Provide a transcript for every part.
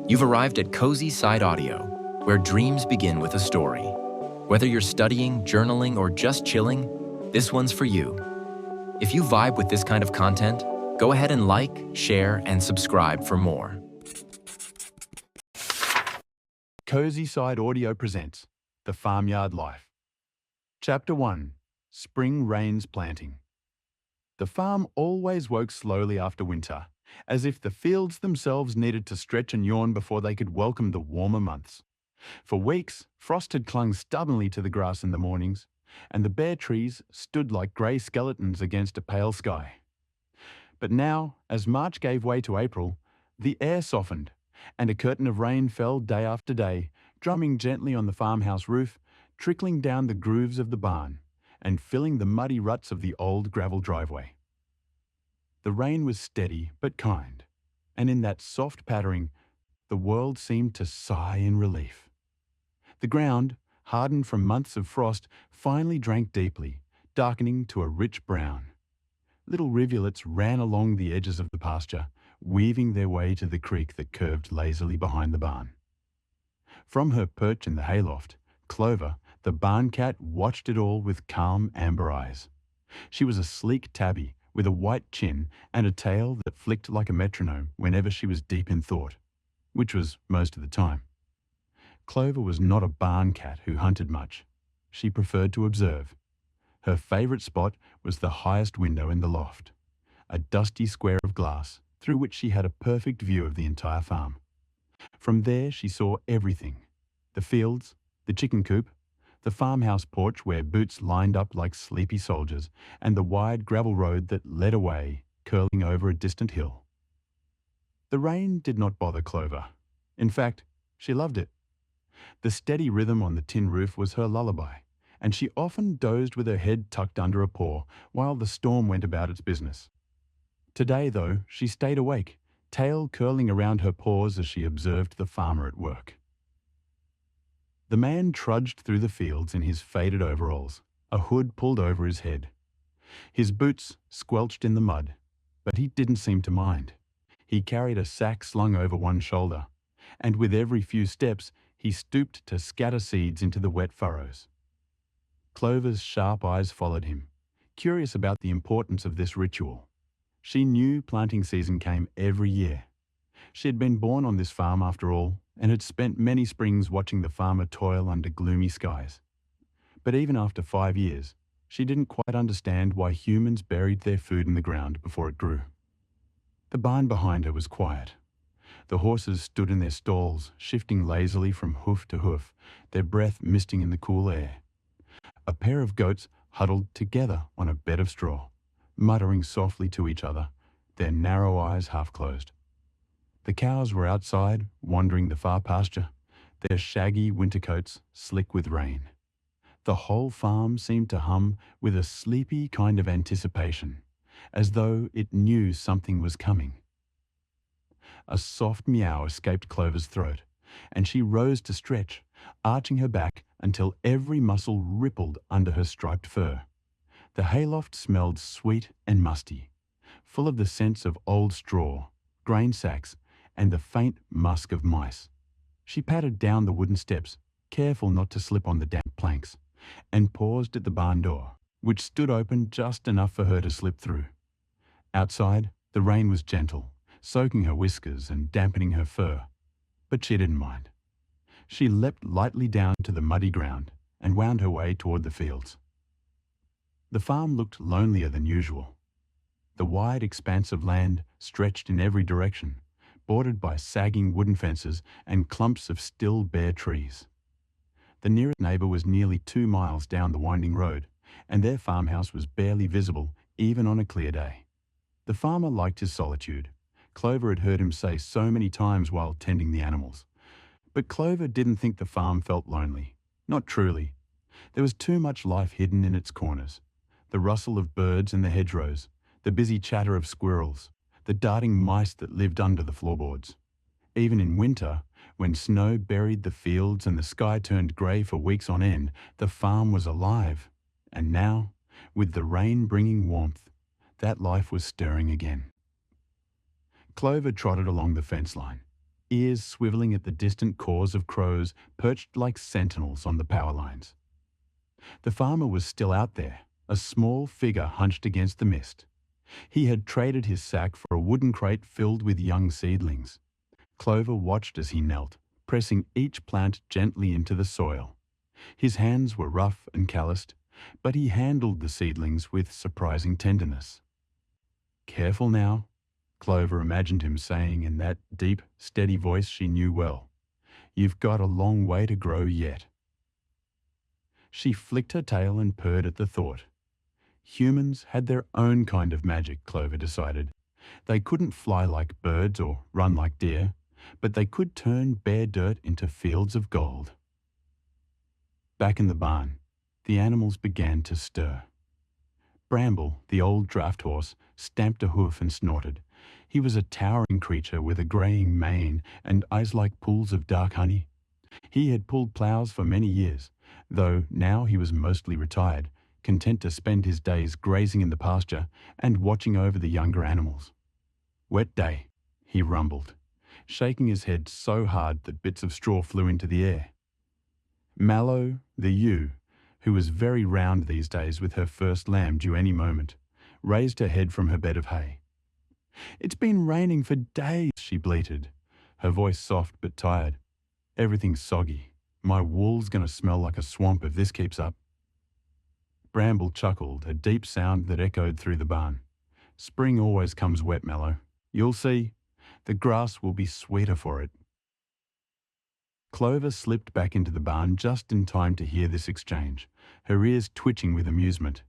You've arrived at CozySideAudio, where dreams begin with a story. Whether you're studying, journaling, or just chilling, this one's for you. If you vibe with this kind of content, go ahead and like, share, and subscribe for more. CozySideAudio presents The Farmyard Life. Chapter 1. Spring Rains Planting. The farm always woke slowly after winter, as if the fields themselves needed to stretch and yawn before they could welcome the warmer months. For weeks, frost had clung stubbornly to the grass in the mornings, and the bare trees stood like grey skeletons against a pale sky. But now, as March gave way to April, the air softened, and a curtain of rain fell day after day, drumming gently on the farmhouse roof, trickling down the grooves of the barn, and filling the muddy ruts of the old gravel driveway. The rain was steady but kind, and in that soft pattering, the world seemed to sigh in relief. The ground, hardened from months of frost, finally drank deeply, darkening to a rich brown. Little rivulets ran along the edges of the pasture, weaving their way to the creek that curved lazily behind the barn. From her perch in the hayloft, Clover, the barn cat, watched it all with calm amber eyes. She was a sleek tabby with a white chin and a tail that flicked like a metronome whenever she was deep in thought, which was most of the time. Clover was not a barn cat who hunted much. She preferred to observe. Her favourite spot was the highest window in the loft, a dusty square of glass through which she had a perfect view of the entire farm. From there she saw everything: the fields, the chicken coop, the farmhouse porch where boots lined up like sleepy soldiers, and the wide gravel road that led away, curling over a distant hill. The rain did not bother Clover. In fact, she loved it. The steady rhythm on the tin roof was her lullaby, and she often dozed with her head tucked under a paw while the storm went about its business. Today, though, she stayed awake, tail curling around her paws as she observed the farmer at work. The man trudged through the fields in his faded overalls, a hood pulled over his head. His boots squelched in the mud, but he didn't seem to mind. He carried a sack slung over one shoulder, and with every few steps he stooped to scatter seeds into the wet furrows. Clover's sharp eyes followed him, curious about the importance of this ritual. She knew planting season came every year. She had been born on this farm after all, and had spent many springs watching the farmer toil under gloomy skies. But even after 5 years, she didn't quite understand why humans buried their food in the ground before it grew. The barn behind her was quiet. The horses stood in their stalls, shifting lazily from hoof to hoof, their breath misting in the cool air. A pair of goats huddled together on a bed of straw, muttering softly to each other, their narrow eyes half closed. The cows were outside, wandering the far pasture, their shaggy winter coats slick with rain. The whole farm seemed to hum with a sleepy kind of anticipation, as though it knew something was coming. A soft meow escaped Clover's throat, and she rose to stretch, arching her back until every muscle rippled under her striped fur. The hayloft smelled sweet and musty, full of the scents of old straw, grain sacks, and the faint musk of mice. She pattered down the wooden steps, careful not to slip on the damp planks, and paused at the barn door, which stood open just enough for her to slip through. Outside, the rain was gentle, soaking her whiskers and dampening her fur, but she didn't mind. She leapt lightly down to the muddy ground and wound her way toward the fields. The farm looked lonelier than usual. The wide expanse of land stretched in every direction, bordered by sagging wooden fences and clumps of still bare trees. The nearest neighbour was nearly 2 miles down the winding road, and their farmhouse was barely visible even on a clear day. The farmer liked his solitude. Clover had heard him say so many times while tending the animals. But Clover didn't think the farm felt lonely. Not truly. There was too much life hidden in its corners. The rustle of birds in the hedgerows, the busy chatter of squirrels, the darting mice that lived under the floorboards. Even in winter, when snow buried the fields and the sky turned grey for weeks on end, the farm was alive. And now, with the rain bringing warmth, that life was stirring again. Clover trotted along the fence line. ears swiveling at the distant caws of crows perched like sentinels on the power lines. The farmer was still out there, a small figure hunched against the mist. He had traded his sack for a wooden crate filled with young seedlings. Clover watched as he knelt, pressing each plant gently into the soil. His hands were rough and calloused, but he handled the seedlings with surprising tenderness. "Careful now," Clover imagined him saying in that deep, steady voice she knew well. "You've got a long way to grow yet." She flicked her tail and purred at the thought. Humans had their own kind of magic, Clover decided. They couldn't fly like birds or run like deer, but they could turn bare dirt into fields of gold. Back in the barn, the animals began to stir. Bramble, the old draft horse, stamped a hoof and snorted. He was a towering creature with a greying mane and eyes like pools of dark honey. He had pulled ploughs for many years, though now he was mostly retired, content to spend his days grazing in the pasture and watching over the younger animals. "Wet day," he rumbled, shaking his head so hard that bits of straw flew into the air. Mallow, the ewe, who was very round these days with her first lamb due any moment, raised her head from her bed of hay. "It's been raining for days," she bleated, her voice soft but tired. "Everything's soggy. My wool's going to smell like a swamp if this keeps up." Bramble chuckled, a deep sound that echoed through the barn. "Spring always comes wet, Mallow. You'll see. The grass will be sweeter for it." Clover slipped back into the barn just in time to hear this exchange, her ears twitching with amusement.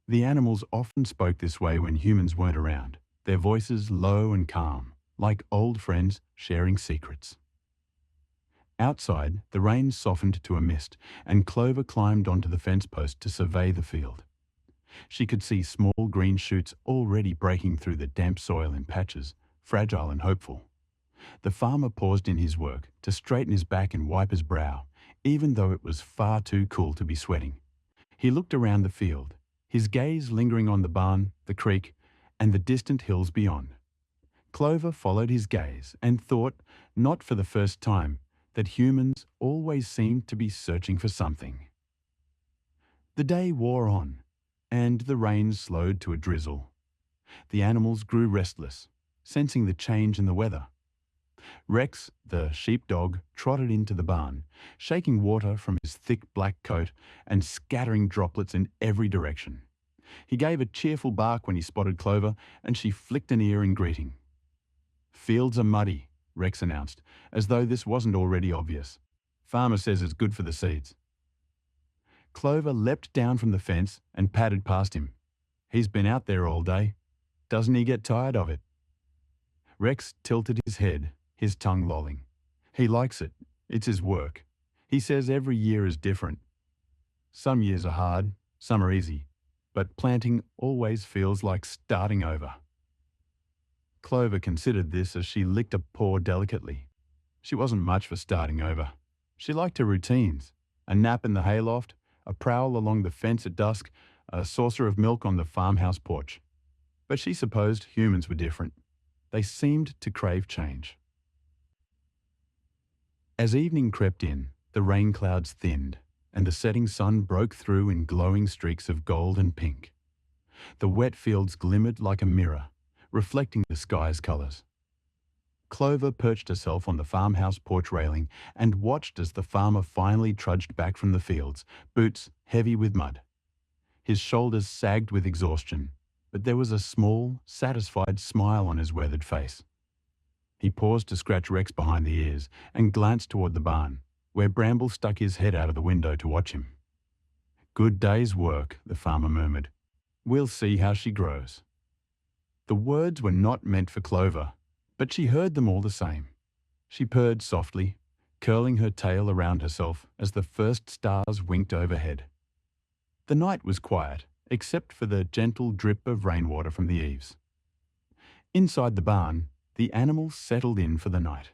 The animals often spoke this way when humans weren't around, their voices low and calm, like old friends sharing secrets. Outside, the rain softened to a mist, and Clover climbed onto the fence post to survey the field. She could see small green shoots already breaking through the damp soil in patches, fragile and hopeful. The farmer paused in his work to straighten his back and wipe his brow, even though it was far too cool to be sweating. He looked around the field, his gaze lingering on the barn, the creek, and the distant hills beyond. Clover followed his gaze and thought, not for the first time, that humans always seemed to be searching for something. The day wore on, and the rain slowed to a drizzle. The animals grew restless, sensing the change in the weather. Rex, the sheepdog, trotted into the barn, shaking water from his thick black coat and scattering droplets in every direction. He gave a cheerful bark when he spotted Clover, and she flicked an ear in greeting. "Fields are muddy," Rex announced, as though this wasn't already obvious. "Farmer says it's good for the seeds." Clover leapt down from the fence and padded past him. "He's been out there all day. Doesn't he get tired of it?" Rex tilted his head, his tongue lolling. "He likes it. It's his work. He says every year is different. Some years are hard, some are easy, but planting always feels like starting over." Clover considered this as she licked a paw delicately. She wasn't much for starting over. She liked her routines: a nap in the hayloft, a prowl along the fence at dusk, a saucer of milk on the farmhouse porch. But she supposed humans were different. They seemed to crave change. As evening crept in, the rain clouds thinned, and the setting sun broke through in glowing streaks of gold and pink. The wet fields glimmered like a mirror, reflecting the sky's colours. Clover perched herself on the farmhouse porch railing and watched as the farmer finally trudged back from the fields, boots heavy with mud. His shoulders sagged with exhaustion, but there was a small, satisfied smile on his weathered face. He paused to scratch Rex behind the ears and glanced toward the barn, where Bramble stuck his head out of the window to watch him. "Good day's work," the farmer murmured. "We'll see how she grows." The words were not meant for Clover, but she heard them all the same. She purred softly, curling her tail around herself as the first stars winked overhead. The night was quiet, except for the gentle drip of rainwater from the eaves. Inside the barn, the animals settled in for the night.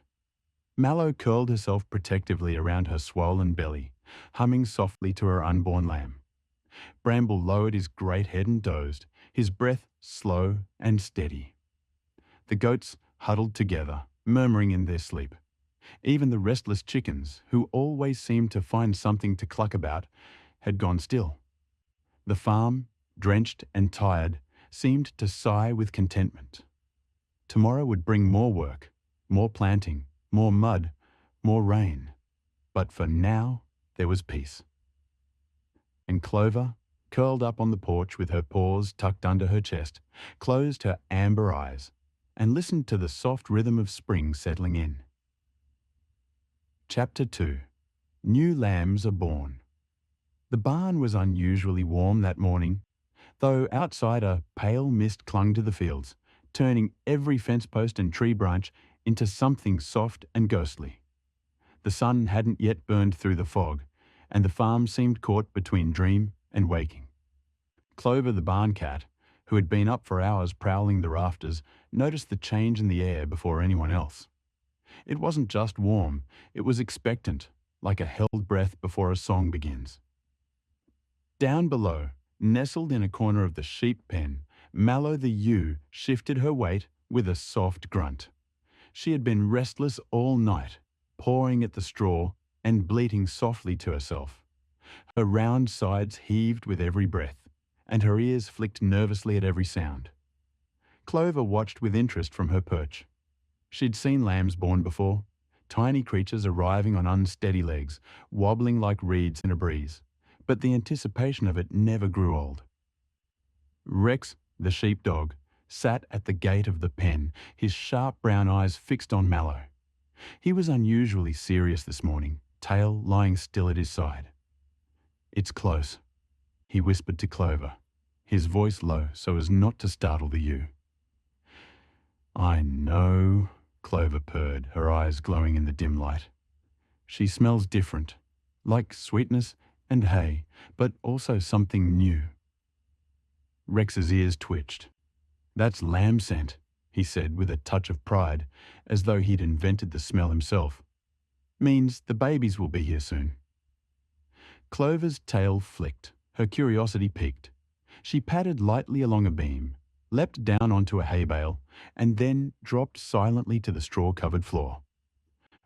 Mallow curled herself protectively around her swollen belly, humming softly to her unborn lamb. Bramble lowered his great head and dozed, his breath slow and steady. The goats huddled together, murmuring in their sleep. Even the restless chickens, who always seemed to find something to cluck about, had gone still. The farm, drenched and tired, seemed to sigh with contentment. Tomorrow would bring more work, more planting, more mud, more rain. But for now, there was peace. And Clover, curled up on the porch with her paws tucked under her chest, closed her amber eyes and listened to the soft rhythm of spring settling in. Chapter 2. New Lambs Are Born. The barn was unusually warm that morning, though outside a pale mist clung to the fields, turning every fence post and tree branch into something soft and ghostly. The sun hadn't yet burned through the fog, and the farm seemed caught between dream and waking. Clover the barn cat, who had been up for hours prowling the rafters, noticed the change in the air before anyone else. It wasn't just warm, it was expectant, like a held breath before a song begins. Down below, nestled in a corner of the sheep pen, Mallow the ewe shifted her weight with a soft grunt. She had been restless all night, pawing at the straw and bleating softly to herself. Her round sides heaved with every breath, and her ears flicked nervously at every sound. Clover watched with interest from her perch. She'd seen lambs born before, tiny creatures arriving on unsteady legs, wobbling like reeds in a breeze, but the anticipation of it never grew old. Rex, the sheepdog, sat at the gate of the pen, his sharp brown eyes fixed on Mallow. He was unusually serious this morning, tail lying still at his side. "It's close," he whispered to Clover, his voice low so as not to startle the ewe. "I know," Clover purred, her eyes glowing in the dim light. "She smells different, like sweetness and hay, but also something new." Rex's ears twitched. "That's lamb scent," he said with a touch of pride, as though he'd invented the smell himself. "Means the babies will be here soon." Clover's tail flicked, her curiosity piqued. She padded lightly along a beam, leapt down onto a hay bale, and then dropped silently to the straw-covered floor.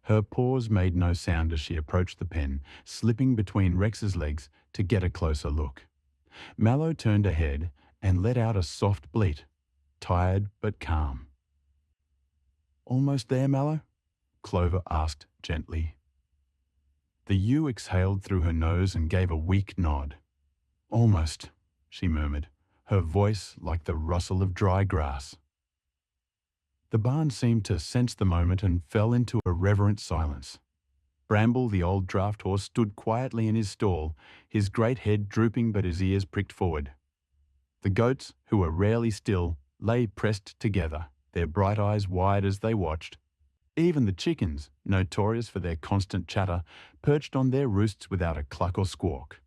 Her paws made no sound as she approached the pen, slipping between Rex's legs to get a closer look. Mallow turned her head and let out a soft bleat, tired but calm. "Almost there, Mallow?" Clover asked gently. The ewe exhaled through her nose and gave a weak nod. "Almost," she murmured, her voice like the rustle of dry grass. The barn seemed to sense the moment and fell into a reverent silence. Bramble, the old draft horse, stood quietly in his stall, his great head drooping but his ears pricked forward. The goats, who were rarely still, lay pressed together, their bright eyes wide as they watched. Even the chickens, notorious for their constant chatter, perched on their roosts without a cluck or squawk.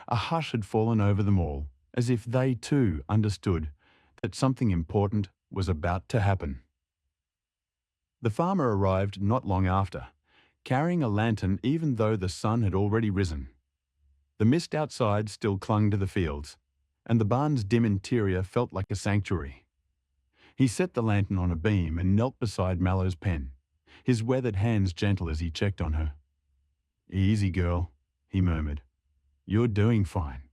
A hush had fallen over them all, as if they too understood that something important was about to happen. The farmer arrived not long after, carrying a lantern even though the sun had already risen. The mist outside still clung to the fields, and the barn's dim interior felt like a sanctuary. He set the lantern on a beam and knelt beside Mallow's pen, his weathered hands gentle as he checked on her. "Easy, girl," he murmured. "You're doing fine."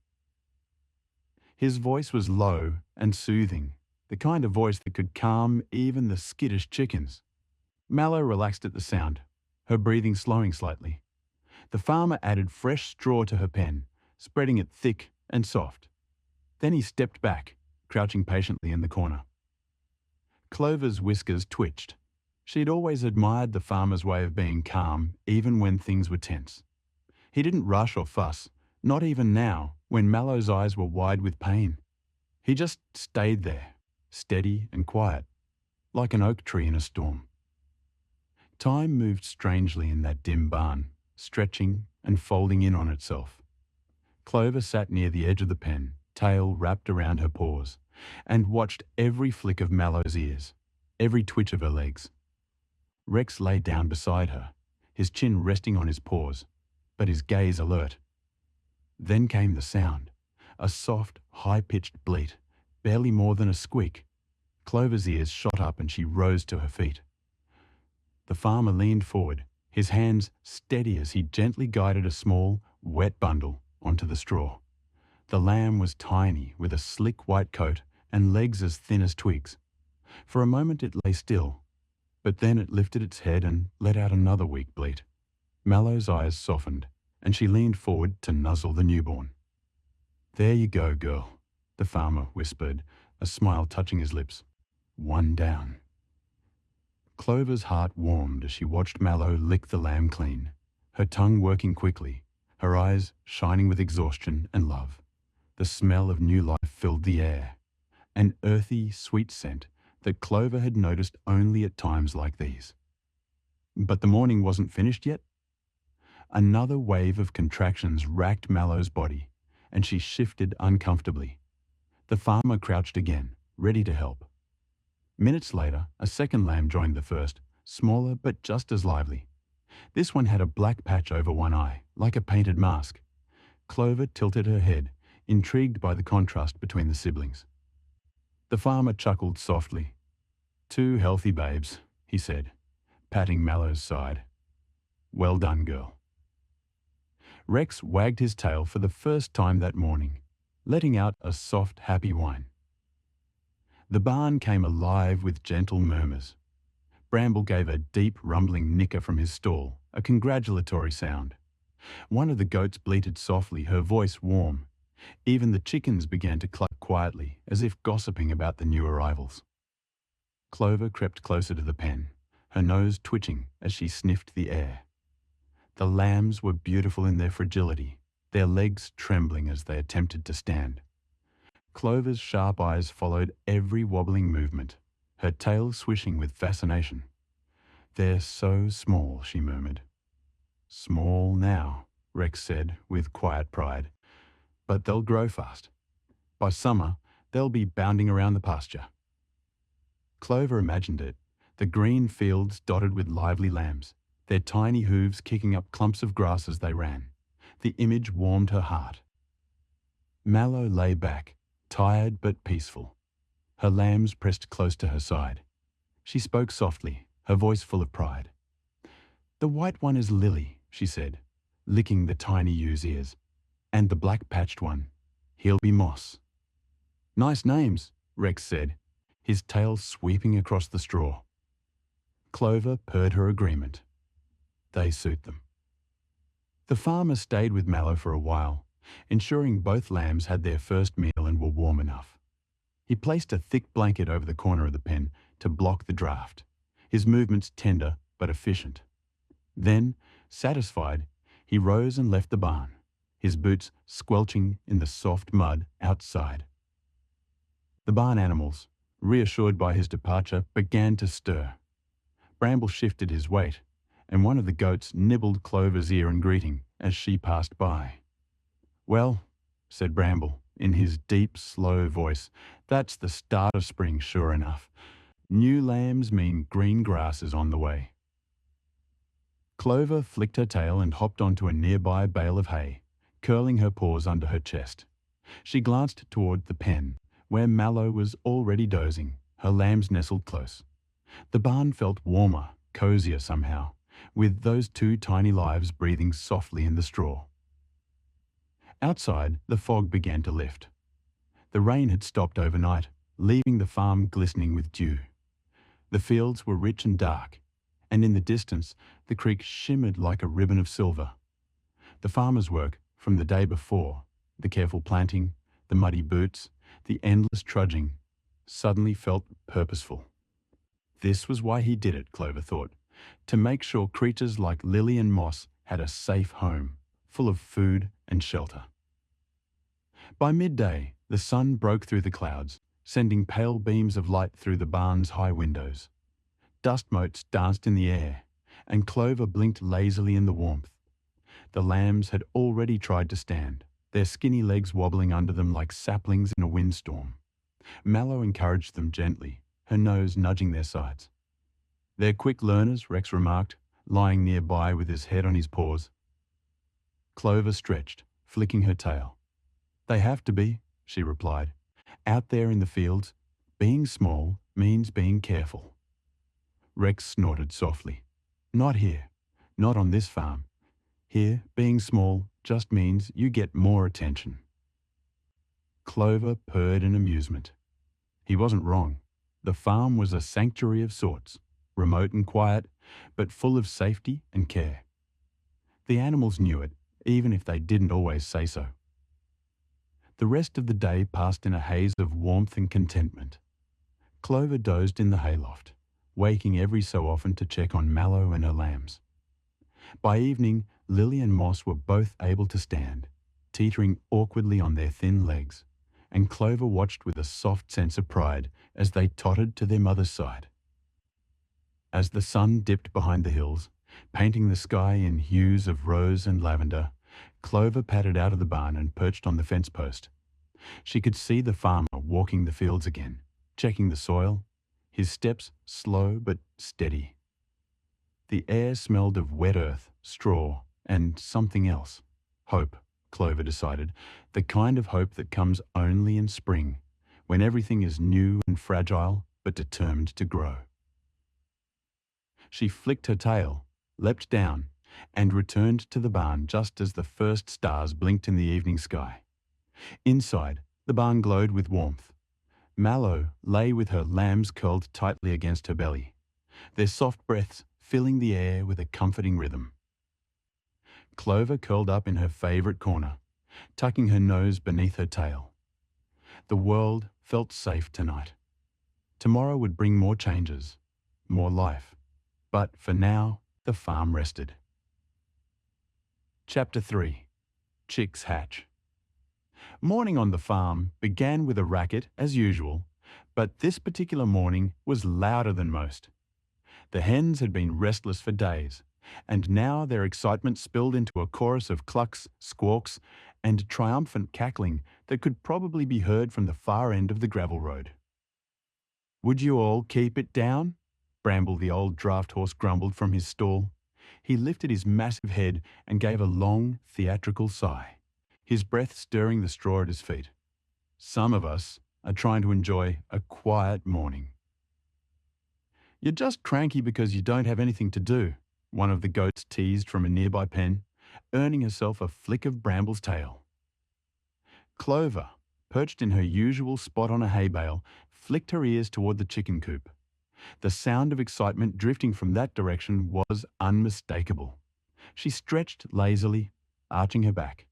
His voice was low and soothing, the kind of voice that could calm even the skittish chickens. Mallow relaxed at the sound, her breathing slowing slightly. The farmer added fresh straw to her pen, spreading it thick and soft. Then he stepped back, crouching patiently in the corner. Clover's whiskers twitched. She'd always admired the farmer's way of being calm, even when things were tense. He didn't rush or fuss, not even now, when Mallow's eyes were wide with pain. He just stayed there, steady and quiet, like an oak tree in a storm. Time moved strangely in that dim barn, stretching and folding in on itself. Clover sat near the edge of the pen, tail wrapped around her paws, and watched every flick of Mallow's ears, every twitch of her legs. Rex lay down beside her, his chin resting on his paws, but his gaze alert. Then came the sound, a soft, high-pitched bleat, barely more than a squeak. Clover's ears shot up and she rose to her feet. The farmer leaned forward, his hands steady as he gently guided a small, wet bundle onto the straw. The lamb was tiny, with a slick white coat and legs as thin as twigs. For a moment it lay still, but then it lifted its head and let out another weak bleat. Mallow's eyes softened, and she leaned forward to nuzzle the newborn. "There you go, girl," the farmer whispered, a smile touching his lips. "One down." Clover's heart warmed as she watched Mallow lick the lamb clean, her tongue working quickly, her eyes shining with exhaustion and love. The smell of new life filled the air, an earthy, sweet scent that Clover had noticed only at times like these. But the morning wasn't finished yet. Another wave of contractions racked Mallow's body, and she shifted uncomfortably. The farmer crouched again, ready to help. Minutes later, a second lamb joined the first, smaller but just as lively. This one had a black patch over one eye, like a painted mask. Clover tilted her head, intrigued by the contrast between the siblings. The farmer chuckled softly. "Two healthy babes," he said, patting Mallow's side. "Well done, girl." Rex wagged his tail for the first time that morning, letting out a soft, happy whine. The barn came alive with gentle murmurs. Bramble gave a deep, rumbling nicker from his stall, a congratulatory sound. One of the goats bleated softly, her voice warm. Even the chickens began to cluck quietly, as if gossiping about the new arrivals. Clover crept closer to the pen, her nose twitching as she sniffed the air. The lambs were beautiful in their fragility, their legs trembling as they attempted to stand. Clover's sharp eyes followed every wobbling movement, her tail swishing with fascination. "They're so small," she murmured. "Small now," Rex said with quiet pride. "But they'll grow fast. By summer, they'll be bounding around the pasture." Clover imagined it, the green fields dotted with lively lambs, their tiny hooves kicking up clumps of grass as they ran. The image warmed her heart. Mallow lay back, tired but peaceful. Her lambs pressed close to her side. She spoke softly, her voice full of pride. "The white one is Lily," she said, licking the tiny ewe's ears. "And the black-patched one, he'll be Moss." "Nice names," Rex said, his tail sweeping across the straw. Clover purred her agreement. "They suit them." The farmer stayed with Mallow for a while, ensuring both lambs had their first meal and were warm enough. He placed a thick blanket over the corner of the pen to block the draft, his movements tender but efficient. Then, satisfied, he rose and left the barn, his boots squelching in the soft mud outside. The barn animals, reassured by his departure, began to stir. Bramble shifted his weight, and one of the goats nibbled Clover's ear in greeting as she passed by. "Well," said Bramble, in his deep, slow voice, "that's the start of spring, sure enough. New lambs mean green grass is on the way." Clover flicked her tail and hopped onto a nearby bale of hay, curling her paws under her chest. She glanced toward the pen, where Mallow was already dozing, her lambs nestled close. The barn felt warmer, cozier somehow, with those two tiny lives breathing softly in the straw. Outside, the fog began to lift. The rain had stopped overnight, leaving the farm glistening with dew. The fields were rich and dark, and in the distance, the creek shimmered like a ribbon of silver. The farmer's work from the day before, the careful planting, the muddy boots, the endless trudging, suddenly felt purposeful. This was why he did it, Clover thought, to make sure creatures like Lily and Moss had a safe home, full of food and shelter. By midday, the sun broke through the clouds, sending pale beams of light through the barn's high windows. Dust motes danced in the air, and Clover blinked lazily in the warmth. The lambs had already tried to stand, their skinny legs wobbling under them like saplings in a windstorm. Mallow encouraged them gently, her nose nudging their sides. "They're quick learners," Rex remarked, lying nearby with his head on his paws. Clover stretched, flicking her tail. "They have to be," she replied. "Out there in the fields, being small means being careful." Rex snorted softly. Not here. Not on this farm. Here, being small just means you get more attention. Clover purred in amusement. He wasn't wrong. The farm was a sanctuary of sorts, remote and quiet, but full of safety and care. The animals knew it, even if they didn't always say so. The rest of the day passed in a haze of warmth and contentment. Clover dozed in the hayloft, waking every so often to check on Mallow and her lambs. By evening, Lily and Moss were both able to stand, teetering awkwardly on their thin legs, and Clover watched with a soft sense of pride as they tottered to their mother's side. As the sun dipped behind the hills, painting the sky in hues of rose and lavender, Clover padded out of the barn and perched on the fence post. She could see the farmer walking the fields again, checking the soil, his steps slow but steady. The air smelled of wet earth, straw, and something else. Hope, Clover decided, the kind of hope that comes only in spring, when everything is new and fragile but determined to grow. She flicked her tail, leapt down, and returned to the barn just as the first stars blinked in the evening sky. Inside, the barn glowed with warmth. Mallow lay with her lambs curled tightly against her belly, their soft breaths filling the air with a comforting rhythm. Clover curled up in her favourite corner, tucking her nose beneath her tail. The world felt safe tonight. Tomorrow would bring more changes, more life. But for now, the farm rested. Chapter 3. Chicks Hatch. Morning on the farm began with a racket as usual, but this particular morning was louder than most. The hens had been restless for days, and now their excitement spilled into a chorus of clucks, squawks, and triumphant cackling that could probably be heard from the far end of the gravel road. "Would you all keep it down?" Bramble the old draft horse grumbled from his stall. He lifted his massive head and gave a long, theatrical sigh, his breath stirring the straw at his feet. "Some of us are trying to enjoy a quiet morning." "You're just cranky because you don't have anything to do," one of the goats teased from a nearby pen, earning herself a flick of Bramble's tail. Clover, perched in her usual spot on a hay bale, flicked her ears toward the chicken coop. The sound of excitement drifting from that direction was unmistakable. She stretched lazily, arching her back,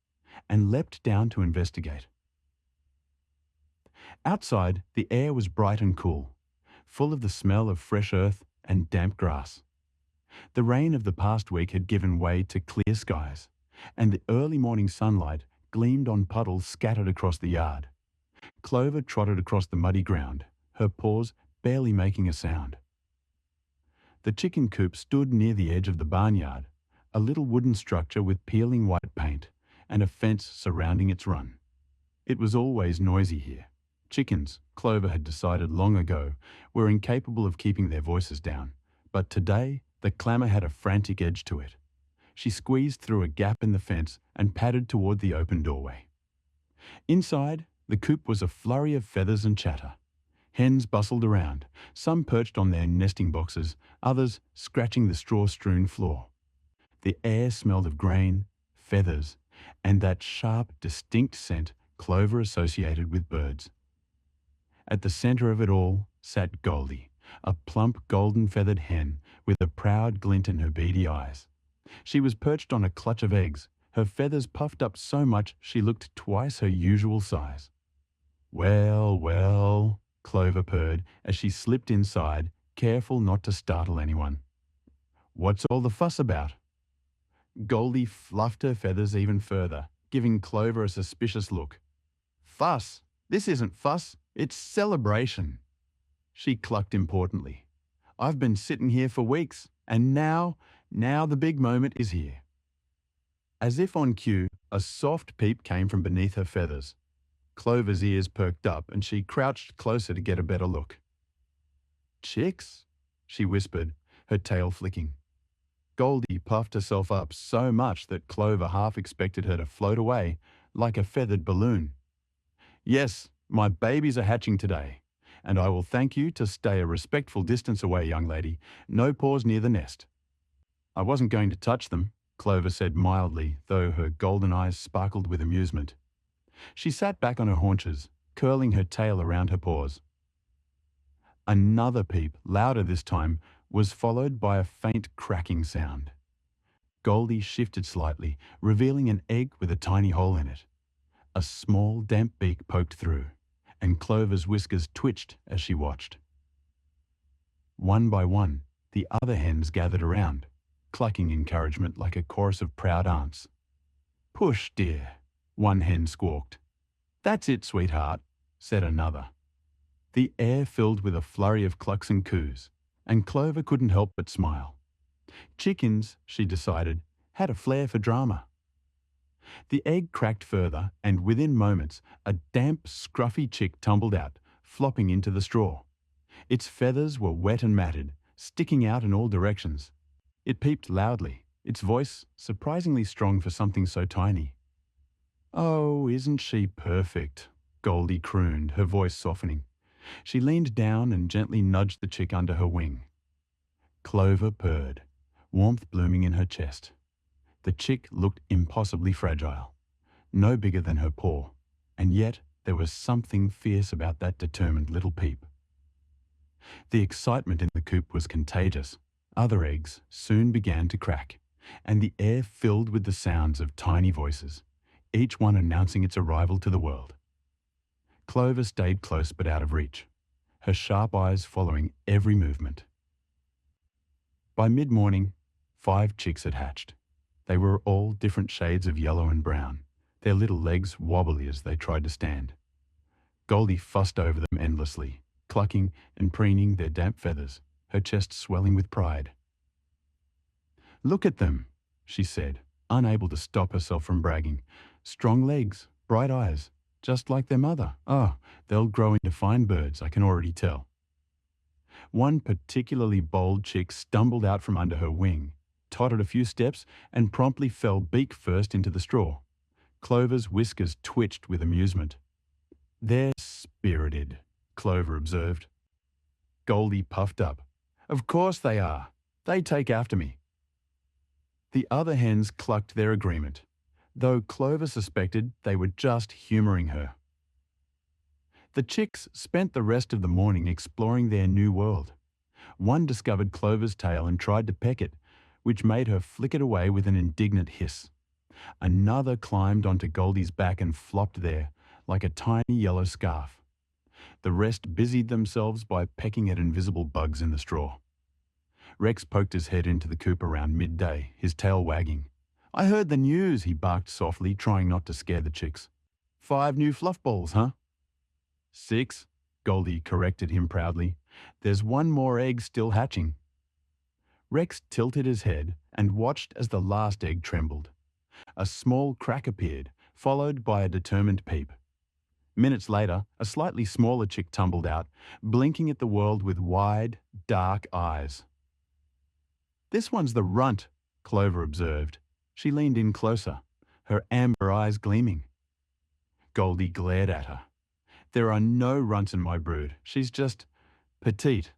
and leapt down to investigate. Outside, the air was bright and cool, full of the smell of fresh earth and damp grass. The rain of the past week had given way to clear skies, and the early morning sunlight gleamed on puddles scattered across the yard. Clover trotted across the muddy ground, her paws barely making a sound. The chicken coop stood near the edge of the barnyard, a little wooden structure with peeling white paint and a fence surrounding its run. It was always noisy here. Chickens, Clover had decided long ago, were incapable of keeping their voices down, but today the clamour had a frantic edge to it. She squeezed through a gap in the fence and padded toward the open doorway. Inside, the coop was a flurry of feathers and chatter. Hens bustled around, some perched on their nesting boxes, others scratching the straw-strewn floor. The air smelled of grain, feathers, and that sharp, distinct scent Clover associated with birds. At the centre of it all sat Goldie, a plump golden-feathered hen with a proud glint in her beady eyes. She was perched on a clutch of eggs, her feathers puffed up so much she looked twice her usual size. "Well, well," Clover purred as she slipped inside, careful not to startle anyone. "What's all the fuss about?" Goldie fluffed her feathers even further, giving Clover a suspicious look. "Fuss? This isn't fuss, it's celebration," she clucked importantly. "I've been sitting here for weeks, and now the big moment is here." As if on cue, a soft peep came from beneath her feathers. Clover's ears perked up and she crouched closer to get a better look. "Chicks?" she whispered, her tail flicking. Goldie puffed herself up so much that Clover half expected her to float away like a feathered balloon. "Yes, my babies are hatching today, and I will thank you to stay a respectful distance away, young lady. No paws near the nest." I wasn't going to touch them, Clover said mildly, though her golden eyes sparkled with amusement. She sat back on her haunches, curling her tail around her paws. Another peep, louder this time, was followed by a faint cracking sound. Goldie shifted slightly, revealing an egg with a tiny hole in it. A small, damp beak poked through, and Clover's whiskers twitched as she watched. One by one, the other hens gathered around, clucking encouragement like a chorus of proud aunts. "Push, dear," one hen squawked. "That's it, sweetheart," said another. The air filled with a flurry of clucks and coos, and Clover couldn't help but smile. Chickens, she decided, had a flair for drama. The egg cracked further, and within moments, a damp, scruffy chick tumbled out, flopping into the straw. Its feathers were wet and matted, sticking out in all directions. It peeped loudly, its voice surprisingly strong for something so tiny. "Oh, isn't she perfect?" Goldie crooned, her voice softening. She leaned down and gently nudged the chick under her wing. Clover purred, warmth blooming in her chest. The chick looked impossibly fragile, no bigger than her paw, and yet there was something fierce about that determined little peep. The excitement in the coop was contagious. Other eggs soon began to crack, and the air filled with the sounds of tiny voices, each one announcing its arrival to the world. Clover stayed close but out of reach, her sharp eyes following every movement. By mid-morning, 5 chicks had hatched. They were all different shades of yellow and brown, their little legs wobbly as they tried to stand. Goldie fussed over them endlessly, clucking and preening their damp feathers, her chest swelling with pride. "Look at them," she said, unable to stop herself from bragging. "Strong legs, bright eyes, just like their mother. Oh, they'll grow into fine birds, I can already tell." One particularly bold chick stumbled out from under her wing, tottered a few steps, and promptly fell beak first into the straw. Clover's whiskers twitched with amusement. "They're spirited," Clover observed. Goldie puffed up. "Of course they are. They take after me." The other hens clucked their agreement, though Clover suspected they were just humouring her. The chicks spent the rest of the morning exploring their new world. One discovered Clover's tail and tried to peck it, which made her flick it away with an indignant hiss. Another climbed onto Goldie's back and flopped there, like a tiny yellow scarf. The rest busied themselves by pecking at invisible bugs in the straw. Rex poked his head into the coop around midday, his tail wagging. "I heard the news," he barked softly, trying not to scare the chicks. 5 new fluff balls, huh?" 6, Goldie corrected him proudly. "There's one more egg still hatching." Rex tilted his head and watched as the last egg trembled. A small crack appeared, followed by a determined peep. Minutes later, a slightly smaller chick tumbled out, blinking at the world with wide, dark eyes. "This one's the runt," Clover observed. She leaned in closer, her amber eyes gleaming. Goldie glared at her. "There are no runts in my brood. She's just petite."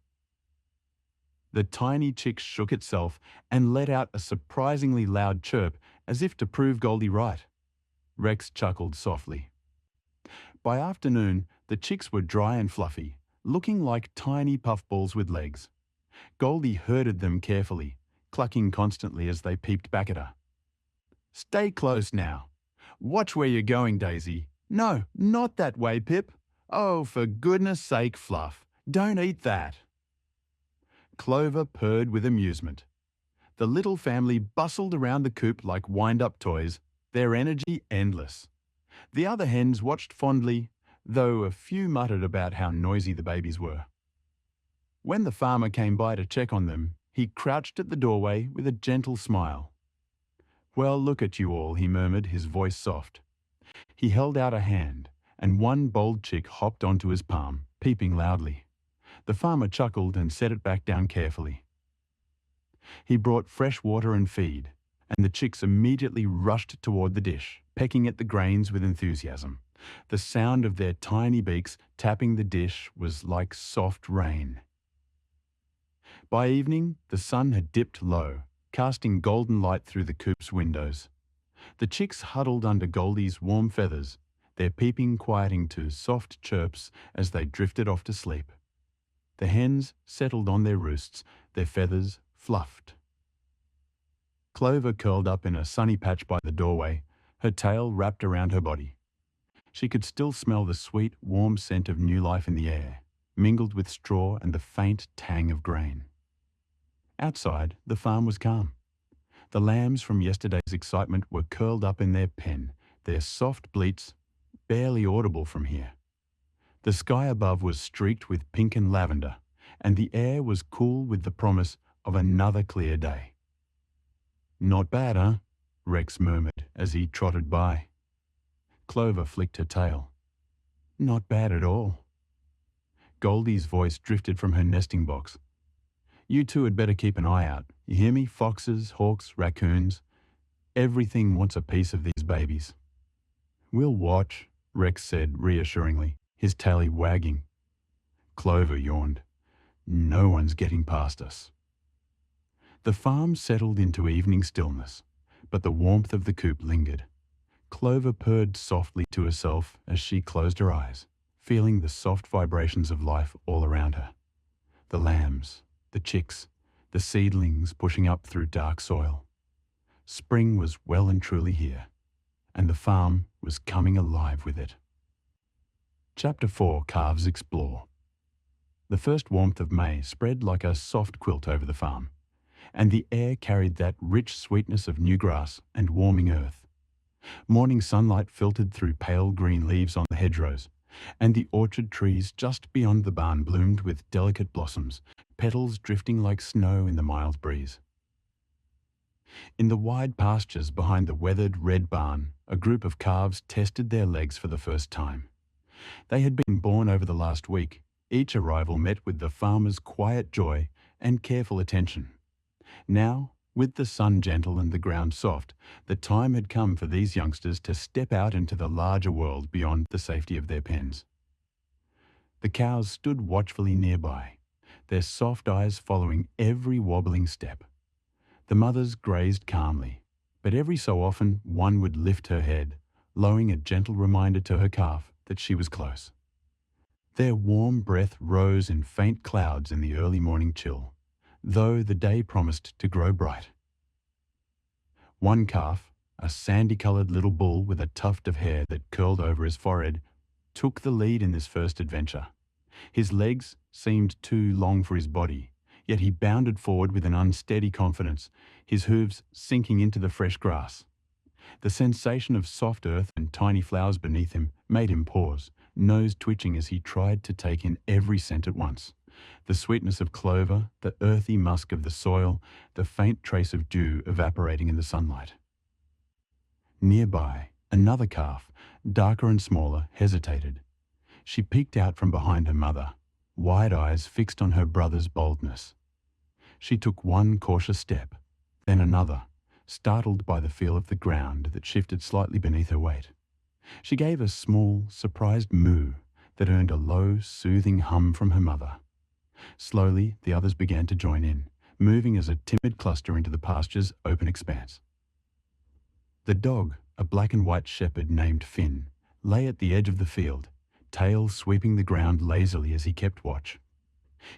The tiny chick shook itself and let out a surprisingly loud chirp, as if to prove Goldie right. Rex chuckled softly. By afternoon, the chicks were dry and fluffy, looking like tiny puffballs with legs. Goldie herded them carefully, clucking constantly as they peeped back at her. "Stay close now. Watch where you're going, Daisy. No, not that way, Pip. Oh, for goodness sake, Fluff, don't eat that." Clover purred with amusement. The little family bustled around the coop like wind-up toys, their energy endless. The other hens watched fondly, though a few muttered about how noisy the babies were. When the farmer came by to check on them, he crouched at the doorway with a gentle smile. "Well, look at you all," he murmured, his voice soft. He held out a hand, and one bold chick hopped onto his palm, peeping loudly. The farmer chuckled and set it back down carefully. He brought fresh water and feed, and the chicks immediately rushed toward the dish, pecking at the grains with enthusiasm. The sound of their tiny beaks tapping the dish was like soft rain. By evening, the sun had dipped low, casting golden light through the coop's windows. The chicks huddled under Goldie's warm feathers, their peeping quieting to soft chirps as they drifted off to sleep. The hens settled on their roosts, their feathers fluffed. Clover curled up in a sunny patch by the doorway, her tail wrapped around her body. She could still smell the sweet, warm scent of new life in the air, mingled with straw and the faint tang of grain. Outside, the farm was calm. The lambs from yesterday's excitement were curled up in their pen, their soft bleats barely audible from here. The sky above was streaked with pink and lavender, and the air was cool with the promise of another clear day. "Not bad, huh?" Rex murmured as he trotted by. Clover flicked her tail. "Not bad at all." Goldie's voice drifted from her nesting box. "You two had better keep an eye out. You hear me? Foxes, hawks, raccoons. Everything wants a piece of these babies." "We'll watch," Rex said reassuringly, his tail wagging. Clover yawned. "No one's getting past us." The farm settled into evening stillness, but the warmth of the coop lingered. Clover purred softly to herself as she closed her eyes, feeling the soft vibrations of life all around her. The lambs, the chicks, the seedlings pushing up through dark soil. Spring was well and truly here, and the farm was coming alive with it. Chapter 4, Calves Explore. The first warmth of May spread like a soft quilt over the farm, and the air carried that rich sweetness of new grass and warming earth. Morning sunlight filtered through pale green leaves on the hedgerows, and the orchard trees just beyond the barn bloomed with delicate blossoms, petals drifting like snow in the mild breeze. In the wide pastures behind the weathered red barn, a group of calves tested their legs for the first time. They had been born over the last week. Each arrival met with the farmer's quiet joy and careful attention. Now, with the sun gentle and the ground soft, the time had come for these youngsters to step out into the larger world beyond the safety of their pens. The cows stood watchfully nearby, their soft eyes following every wobbling step. The mothers grazed calmly, but every so often one would lift her head, lowering a gentle reminder to her calf that she was close. Their warm breath rose in faint clouds in the early morning chill, though the day promised to grow bright. One calf, a sandy-coloured little bull with a tuft of hair that curled over his forehead, took the lead in this first adventure. His legs seemed too long for his body, yet he bounded forward with an unsteady confidence, his hooves sinking into the fresh grass. The sensation of soft earth and tiny flowers beneath him made him pause, nose twitching as he tried to take in every scent at once. The sweetness of clover, the earthy musk of the soil, the faint trace of dew evaporating in the sunlight. Nearby, another calf, darker and smaller, hesitated. She peeked out from behind her mother, wide eyes fixed on her brother's boldness. She took one cautious step, then another, startled by the feel of the ground that shifted slightly beneath her weight. She gave a small, surprised moo that earned a low, soothing hum from her mother. Slowly, the others began to join in, moving as a timid cluster into the pasture's open expanse. The dog, a black and white shepherd named Finn, lay at the edge of the field, tail sweeping the ground lazily as he kept watch.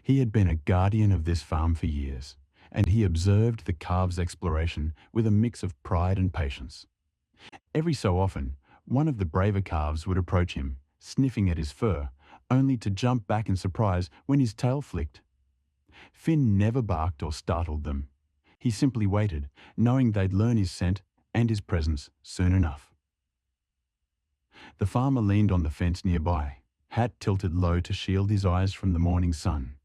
He had been a guardian of this farm for years, and he observed the calves' exploration with a mix of pride and patience. Every so often, one of the braver calves would approach him, sniffing at his fur, only to jump back in surprise when his tail flicked. Finn never barked or startled them. He simply waited, knowing they'd learn his scent and his presence soon enough. The farmer leaned on the fence nearby, hat tilted low to shield his eyes from the morning sun.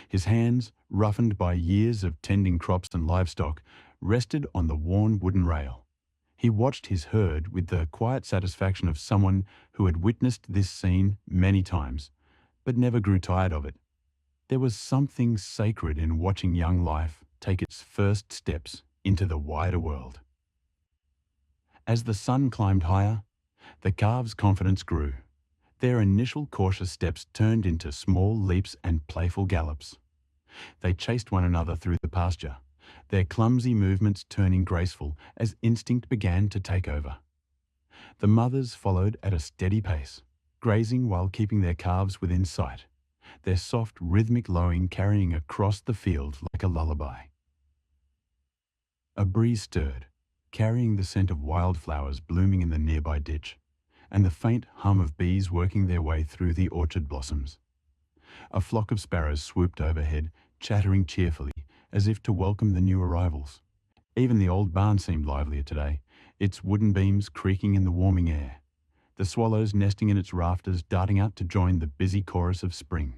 His hands, roughened by years of tending crops and livestock, rested on the worn wooden rail. He watched his herd with the quiet satisfaction of someone who had witnessed this scene many times, but never grew tired of it. There was something sacred in watching young life take its first steps into the wider world. As the sun climbed higher, the calves' confidence grew. Their initial cautious steps turned into small leaps and playful gallops. They chased one another through the pasture, their clumsy movements turning graceful as instinct began to take over. The mothers followed at a steady pace, grazing while keeping their calves within sight, their soft rhythmic lowing carrying across the field like a lullaby. A breeze stirred, carrying the scent of wildflowers blooming in the nearby ditch, and the faint hum of bees working their way through the orchard blossoms. A flock of sparrows swooped overhead, chattering cheerfully, as if to welcome the new arrivals. Even the old barn seemed livelier today, its wooden beams creaking in the warming air, the swallows nesting in its rafters darting out to join the busy chorus of spring.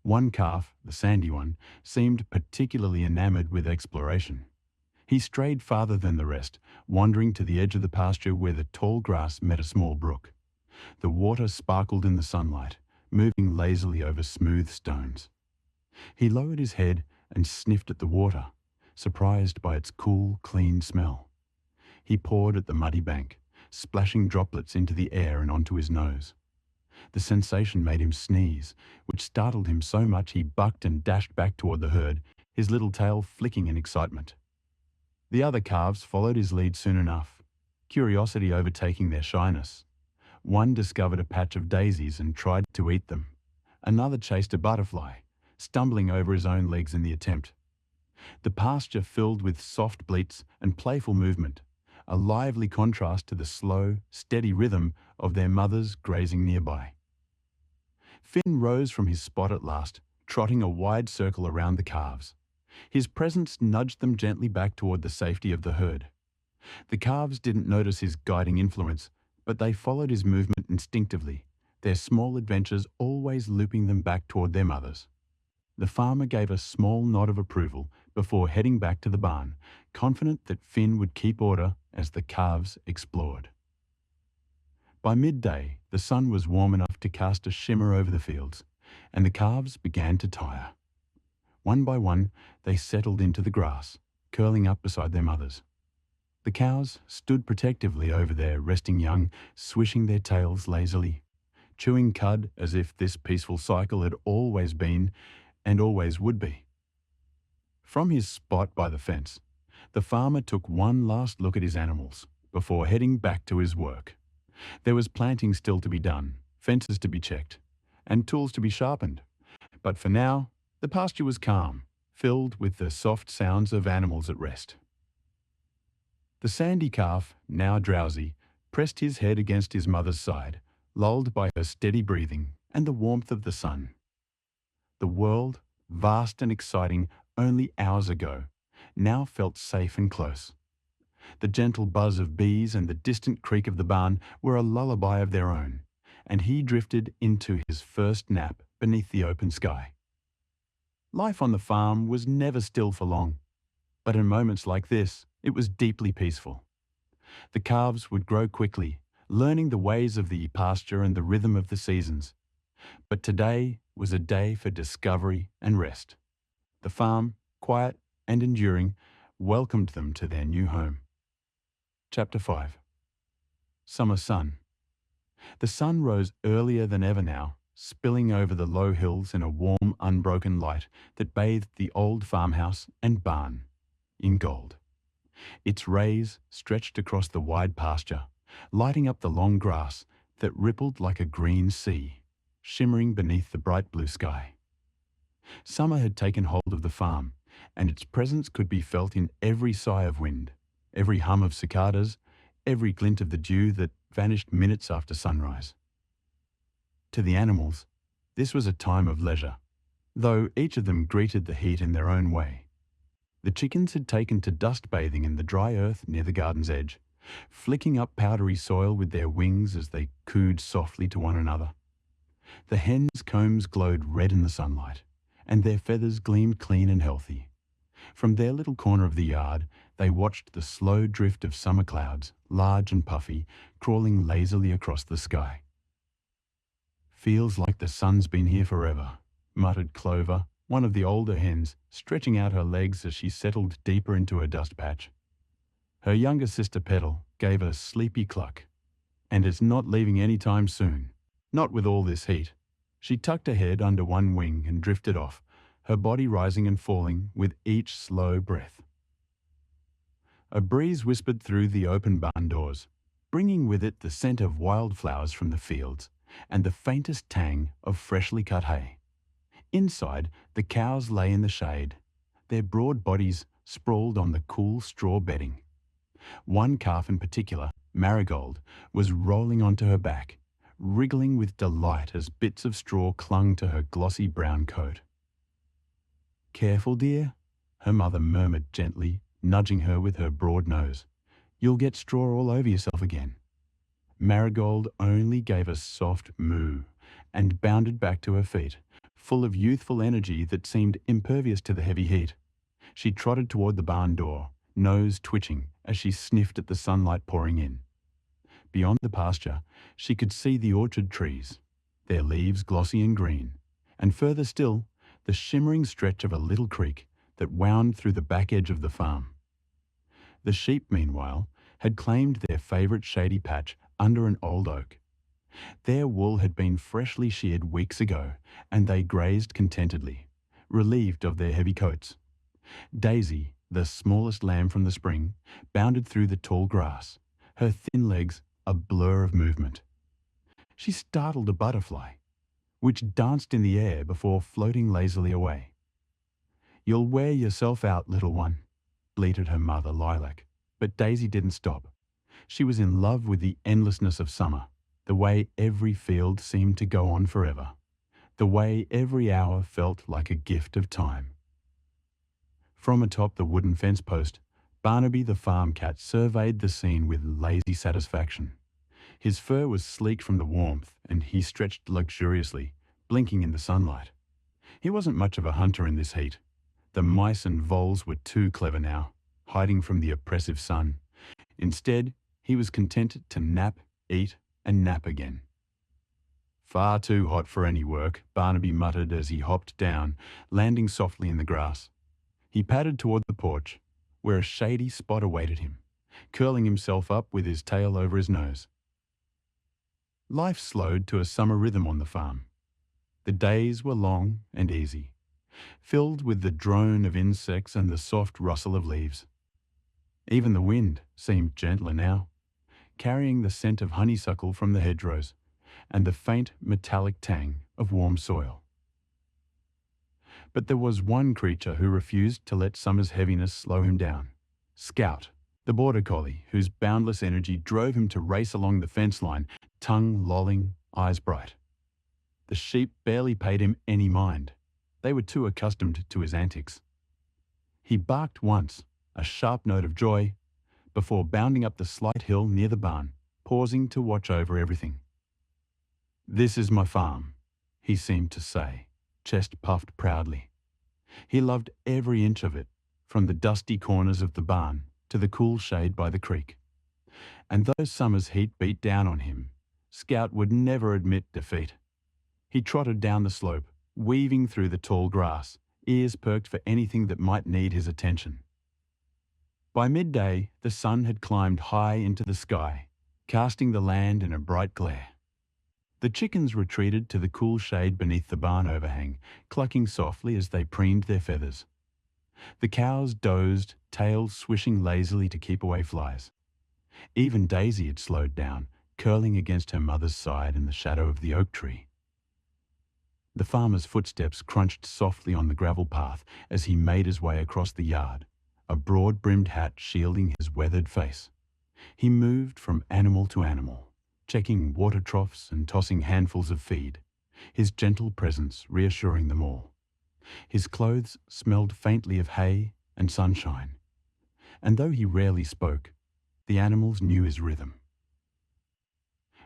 One calf, the sandy one, seemed particularly enamored with exploration. He strayed farther than the rest, wandering to the edge of the pasture where the tall grass met a small brook. The water sparkled in the sunlight, moving lazily over smooth stones. He lowered his head and sniffed at the water, surprised by its cool, clean smell. He pawed at the muddy bank, splashing droplets into the air and onto his nose. The sensation made him sneeze, which startled him so much he bucked and dashed back toward the herd, his little tail flicking in excitement. The other calves followed his lead soon enough, curiosity overtaking their shyness. One discovered a patch of daisies and tried to eat them. Another chased a butterfly, stumbling over his own legs in the attempt. The pasture filled with soft bleats and playful movement, a lively contrast to the slow, steady rhythm of their mothers grazing nearby. Finn rose from his spot at last, trotting a wide circle around the calves. His presence nudged them gently back toward the safety of the herd. The calves didn't notice his guiding influence, but they followed his movement instinctively, their small adventures always looping them back toward their mothers. The farmer gave a small nod of approval before heading back to the barn, confident that Finn would keep order as the calves explored. By midday, the sun was warm enough to cast a shimmer over the fields, and the calves began to tire. One by one, they settled into the grass, curling up beside their mothers. The cows stood protectively over their resting young, swishing their tails lazily, chewing cud as if this peaceful cycle had always been and always would be. From his spot by the fence, the farmer took one last look at his animals before heading back to his work. There was planting still to be done, fences to be checked, and tools to be sharpened. But for now, the pasture was calm, filled with the soft sounds of animals at rest. The sandy calf, now drowsy, pressed his head against his mother's side, lulled by her steady breathing and the warmth of the sun. The world, vast and exciting only hours ago, now felt safe and close. The gentle buzz of bees and the distant creak of the barn were a lullaby of their own, and he drifted into his first nap beneath the open sky. Life on the farm was never still for long, but in moments like this, it was deeply peaceful. The calves would grow quickly, learning the ways of the pasture and the rhythm of the seasons. But today was a day for discovery and rest. The farm, quiet and enduring, welcomed them to their new home. Chapter 5. Summer Sun. The sun rose earlier than ever now, spilling over the low hills in a warm, unbroken light that bathed the old farmhouse and barn in gold. Its rays stretched across the wide pasture, lighting up the long grass that rippled like a green sea, shimmering beneath the bright blue sky. Summer had taken hold of the farm, and its presence could be felt in every sigh of wind, every hum of cicadas, every glint of the dew that vanished minutes after sunrise. To the animals, this was a time of leisure, though each of them greeted the heat in their own way. The chickens had taken to dust bathing in the dry earth near the garden's edge, flicking up powdery soil with their wings as they cooed softly to one another. The hens' combs glowed red in the sunlight, and their feathers gleamed clean and healthy. From their little corner of the yard, they watched the slow drift of summer clouds, large and puffy, crawling lazily across the sky. "Feels like the sun's been here forever," muttered Clover, one of the older hens, stretching out her legs as she settled deeper into her dust patch. Her younger sister Petal gave a sleepy cluck. "And it's not leaving any time soon. Not with all this heat." She tucked her head under one wing and drifted off, her body rising and falling with each slow breath. A breeze whispered through the open barn doors, bringing with it the scent of wildflowers from the fields and the faintest tang of freshly cut hay. Inside, the cows lay in the shade, their broad bodies sprawled on the cool straw bedding. One calf in particular, Marigold, was rolling onto her back, wriggling with delight as bits of straw clung to her glossy brown coat. "Careful, dear," her mother murmured gently, nudging her with her broad nose. "You'll get straw all over yourself again." Marigold only gave a soft moo and bounded back to her feet, full of youthful energy that seemed impervious to the heavy heat. She trotted toward the barn door, nose twitching as she sniffed at the sunlight pouring in. Beyond the pasture, she could see the orchard trees, their leaves glossy and green, and further still, the shimmering stretch of a little creek that wound through the back edge of the farm. The sheep, meanwhile, had claimed their favourite shady patch under an old oak. Their wool had been freshly sheared weeks ago, and they grazed contentedly, relieved of their heavy coats. Daisy, the smallest lamb from the spring, bounded through the tall grass, her thin legs a blur of movement. She startled a butterfly, which danced in the air before floating lazily away. "You'll wear yourself out, little one," bleated her mother, Lilac. But Daisy didn't stop. She was in love with the endlessness of summer, the way every field seemed to go on forever, the way every hour felt like a gift of time. From atop the wooden fence post, Barnaby the farm cat surveyed the scene with lazy satisfaction. His fur was sleek from the warmth, and he stretched luxuriously, blinking in the sunlight. He wasn't much of a hunter in this heat. The mice and voles were too clever now, hiding from the oppressive sun. Instead, he was content to nap, eat, and nap again. "Far too hot for any work," Barnaby muttered as he hopped down, landing softly in the grass. He padded toward the porch, where a shady spot awaited him, curling himself up with his tail over his nose. Life slowed to a summer rhythm on the farm. The days were long and easy, filled with the drone of insects and the soft rustle of leaves. Even the wind seemed gentler now, carrying the scent of honeysuckle from the hedgerows and the faint metallic tang of warm soil. But there was one creature who refused to let summer's heaviness slow him down. Scout, the border collie, whose boundless energy drove him to race along the fence line, tongue lolling, eyes bright. The sheep barely paid him any mind. They were too accustomed to his antics. He barked once, a sharp note of joy, before bounding up the slight hill near the barn, pausing to watch over everything. "This is my farm," he seemed to say, chest puffed proudly. He loved every inch of it, from the dusty corners of the barn to the cool shade by the creek. And though summer's heat beat down on him, Scout would never admit defeat. He trotted down the slope, weaving through the tall grass, ears perked for anything that might need his attention. By midday, the sun had climbed high into the sky, casting the land in a bright glare. The chickens retreated to the cool shade beneath the barn overhang, clucking softly as they preened their feathers. The cows dozed, tails swishing lazily to keep away flies. Even Daisy had slowed down, curling against her mother's side in the shadow of the oak tree. The farmer's footsteps crunched softly on the gravel path as he made his way across the yard, a broad-brimmed hat shielding his weathered face. He moved from animal to animal, checking water troughs and tossing handfuls of feed, his gentle presence reassuring them all. His clothes smelled faintly of hay and sunshine, and though he rarely spoke, the animals knew his rhythm.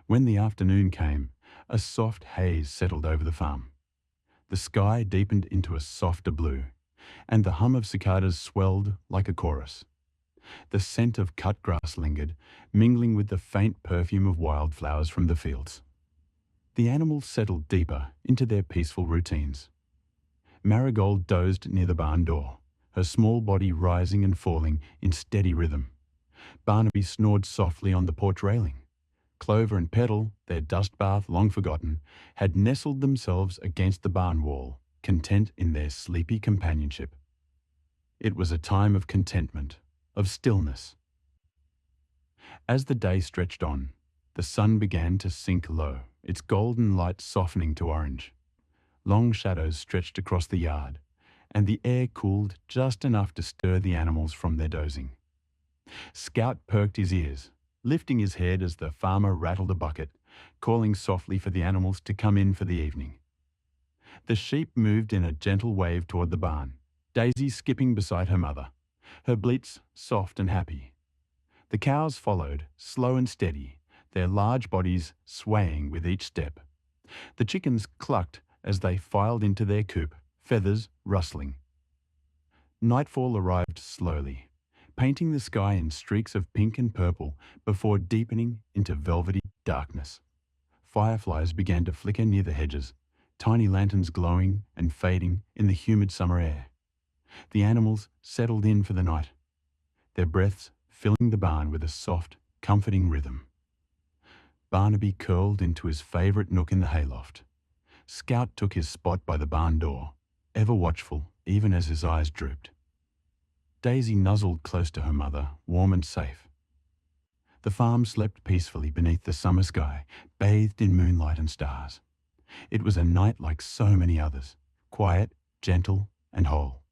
When the afternoon came, a soft haze settled over the farm. The sky deepened into a softer blue, and the hum of cicadas swelled like a chorus. The scent of cut grass lingered, mingling with the faint perfume of wildflowers from the fields. The animals settled deeper into their peaceful routines. Marigold dozed near the barn door, her small body rising and falling in steady rhythm. Barnaby snored softly on the porch railing. Clover and Petal, their dust bath long forgotten, had nestled themselves against the barn wall, content in their sleepy companionship. It was a time of contentment, of stillness. As the day stretched on, the sun began to sink low, its golden light softening to orange. Long shadows stretched across the yard, and the air cooled just enough to stir the animals from their dozing. Scout perked his ears, lifting his head as the farmer rattled a bucket, calling softly for the animals to come in for the evening. The sheep moved in a gentle wave toward the barn, Daisy skipping beside her mother, her bleats soft and happy. The cows followed, slow and steady, their large bodies swaying with each step. The chickens clucked as they filed into their coop, feathers rustling. Nightfall arrived slowly, painting the sky in streaks of pink and purple before deepening into velvety darkness. Fireflies began to flicker near the hedges, tiny lanterns glowing and fading in the humid summer air. The animals settled in for the night, their breaths filling the barn with a soft, comforting rhythm. Barnaby curled into his favourite nook in the hayloft. Scout took his spot by the barn door, ever watchful even as his eyes drooped. Daisy nuzzled close to her mother, warm and safe. The farm slept peacefully beneath the summer sky, bathed in moonlight and stars. It was a night like so many others, quiet, gentle, and whole.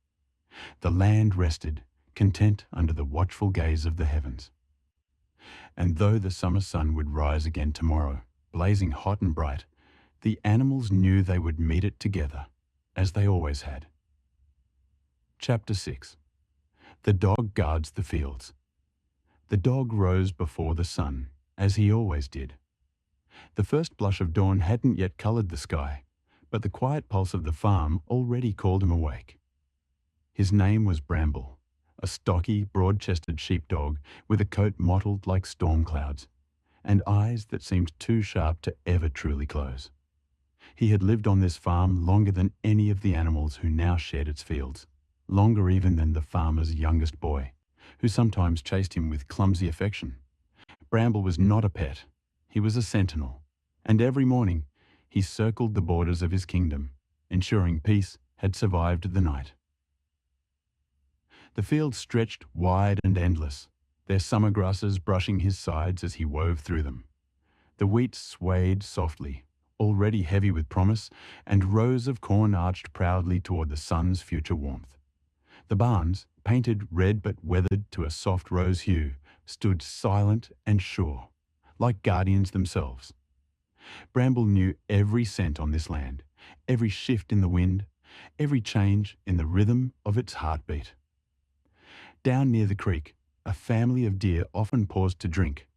The land rested, content under the watchful gaze of the heavens. And though the summer sun would rise again tomorrow, blazing hot and bright, the animals knew they would meet it together, as they always had. Chapter 6. The dog guards the fields. The dog rose before the sun, as he always did. The first blush of dawn hadn't yet coloured the sky, but the quiet pulse of the farm already called him awake. His name was Bramble, a stocky, broad-chested sheepdog with a coat mottled like storm clouds, and eyes that seemed too sharp to ever truly close. He had lived on this farm longer than any of the animals who now shared its fields, longer even than the farmer's youngest boy, who sometimes chased him with clumsy affection. Bramble was not a pet, he was a sentinel, and every morning he circled the borders of his kingdom, ensuring peace had survived the night. The fields stretched wide and endless, their summer grasses brushing his sides as he wove through them. The wheat swayed softly, already heavy with promise, and rows of corn arched proudly toward the sun's future warmth. The barns, painted red but weathered to a soft rose hue, stood silent and sure, like guardians themselves. Bramble knew every scent on this land, every shift in the wind, every change in the rhythm of its heartbeat. Down near the creek, a family of deer often paused to drink,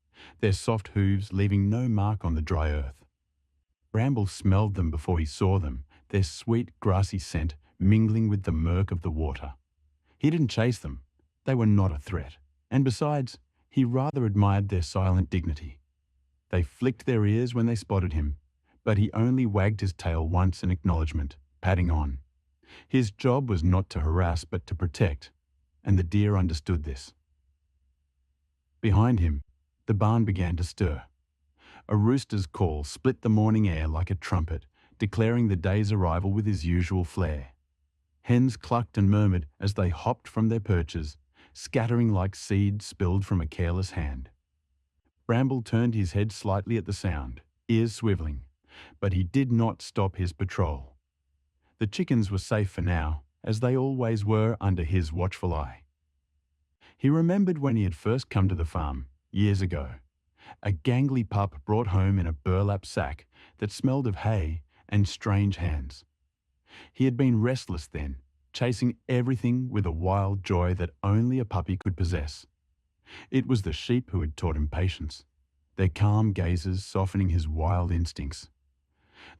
their soft hooves leaving no mark on the dry earth. Bramble smelled them before he saw them, their sweet grassy scent mingling with the murk of the water. He didn't chase them, they were not a threat, and besides, he rather admired their silent dignity. They flicked their ears when they spotted him, but he only wagged his tail once in acknowledgement, padding on. His job was not to harass but to protect, and the deer understood this. Behind him, the barn began to stir. A rooster's call split the morning air like a trumpet, declaring the day's arrival with his usual flair. Hens clucked and murmured as they hopped from their perches, scattering like seed spilled from a careless hand. Bramble turned his head slightly at the sound, ears swiveling, but he did not stop his patrol. The chickens were safe for now, as they always were under his watchful eye. He remembered when he had first come to the farm, years ago, a gangly pup brought home in a burlap sack that smelled of hay and strange hands. He had been restless then, chasing everything with a wild joy that only a puppy could possess. It was the sheep who had taught him patience, their calm gazes softening his wild instincts.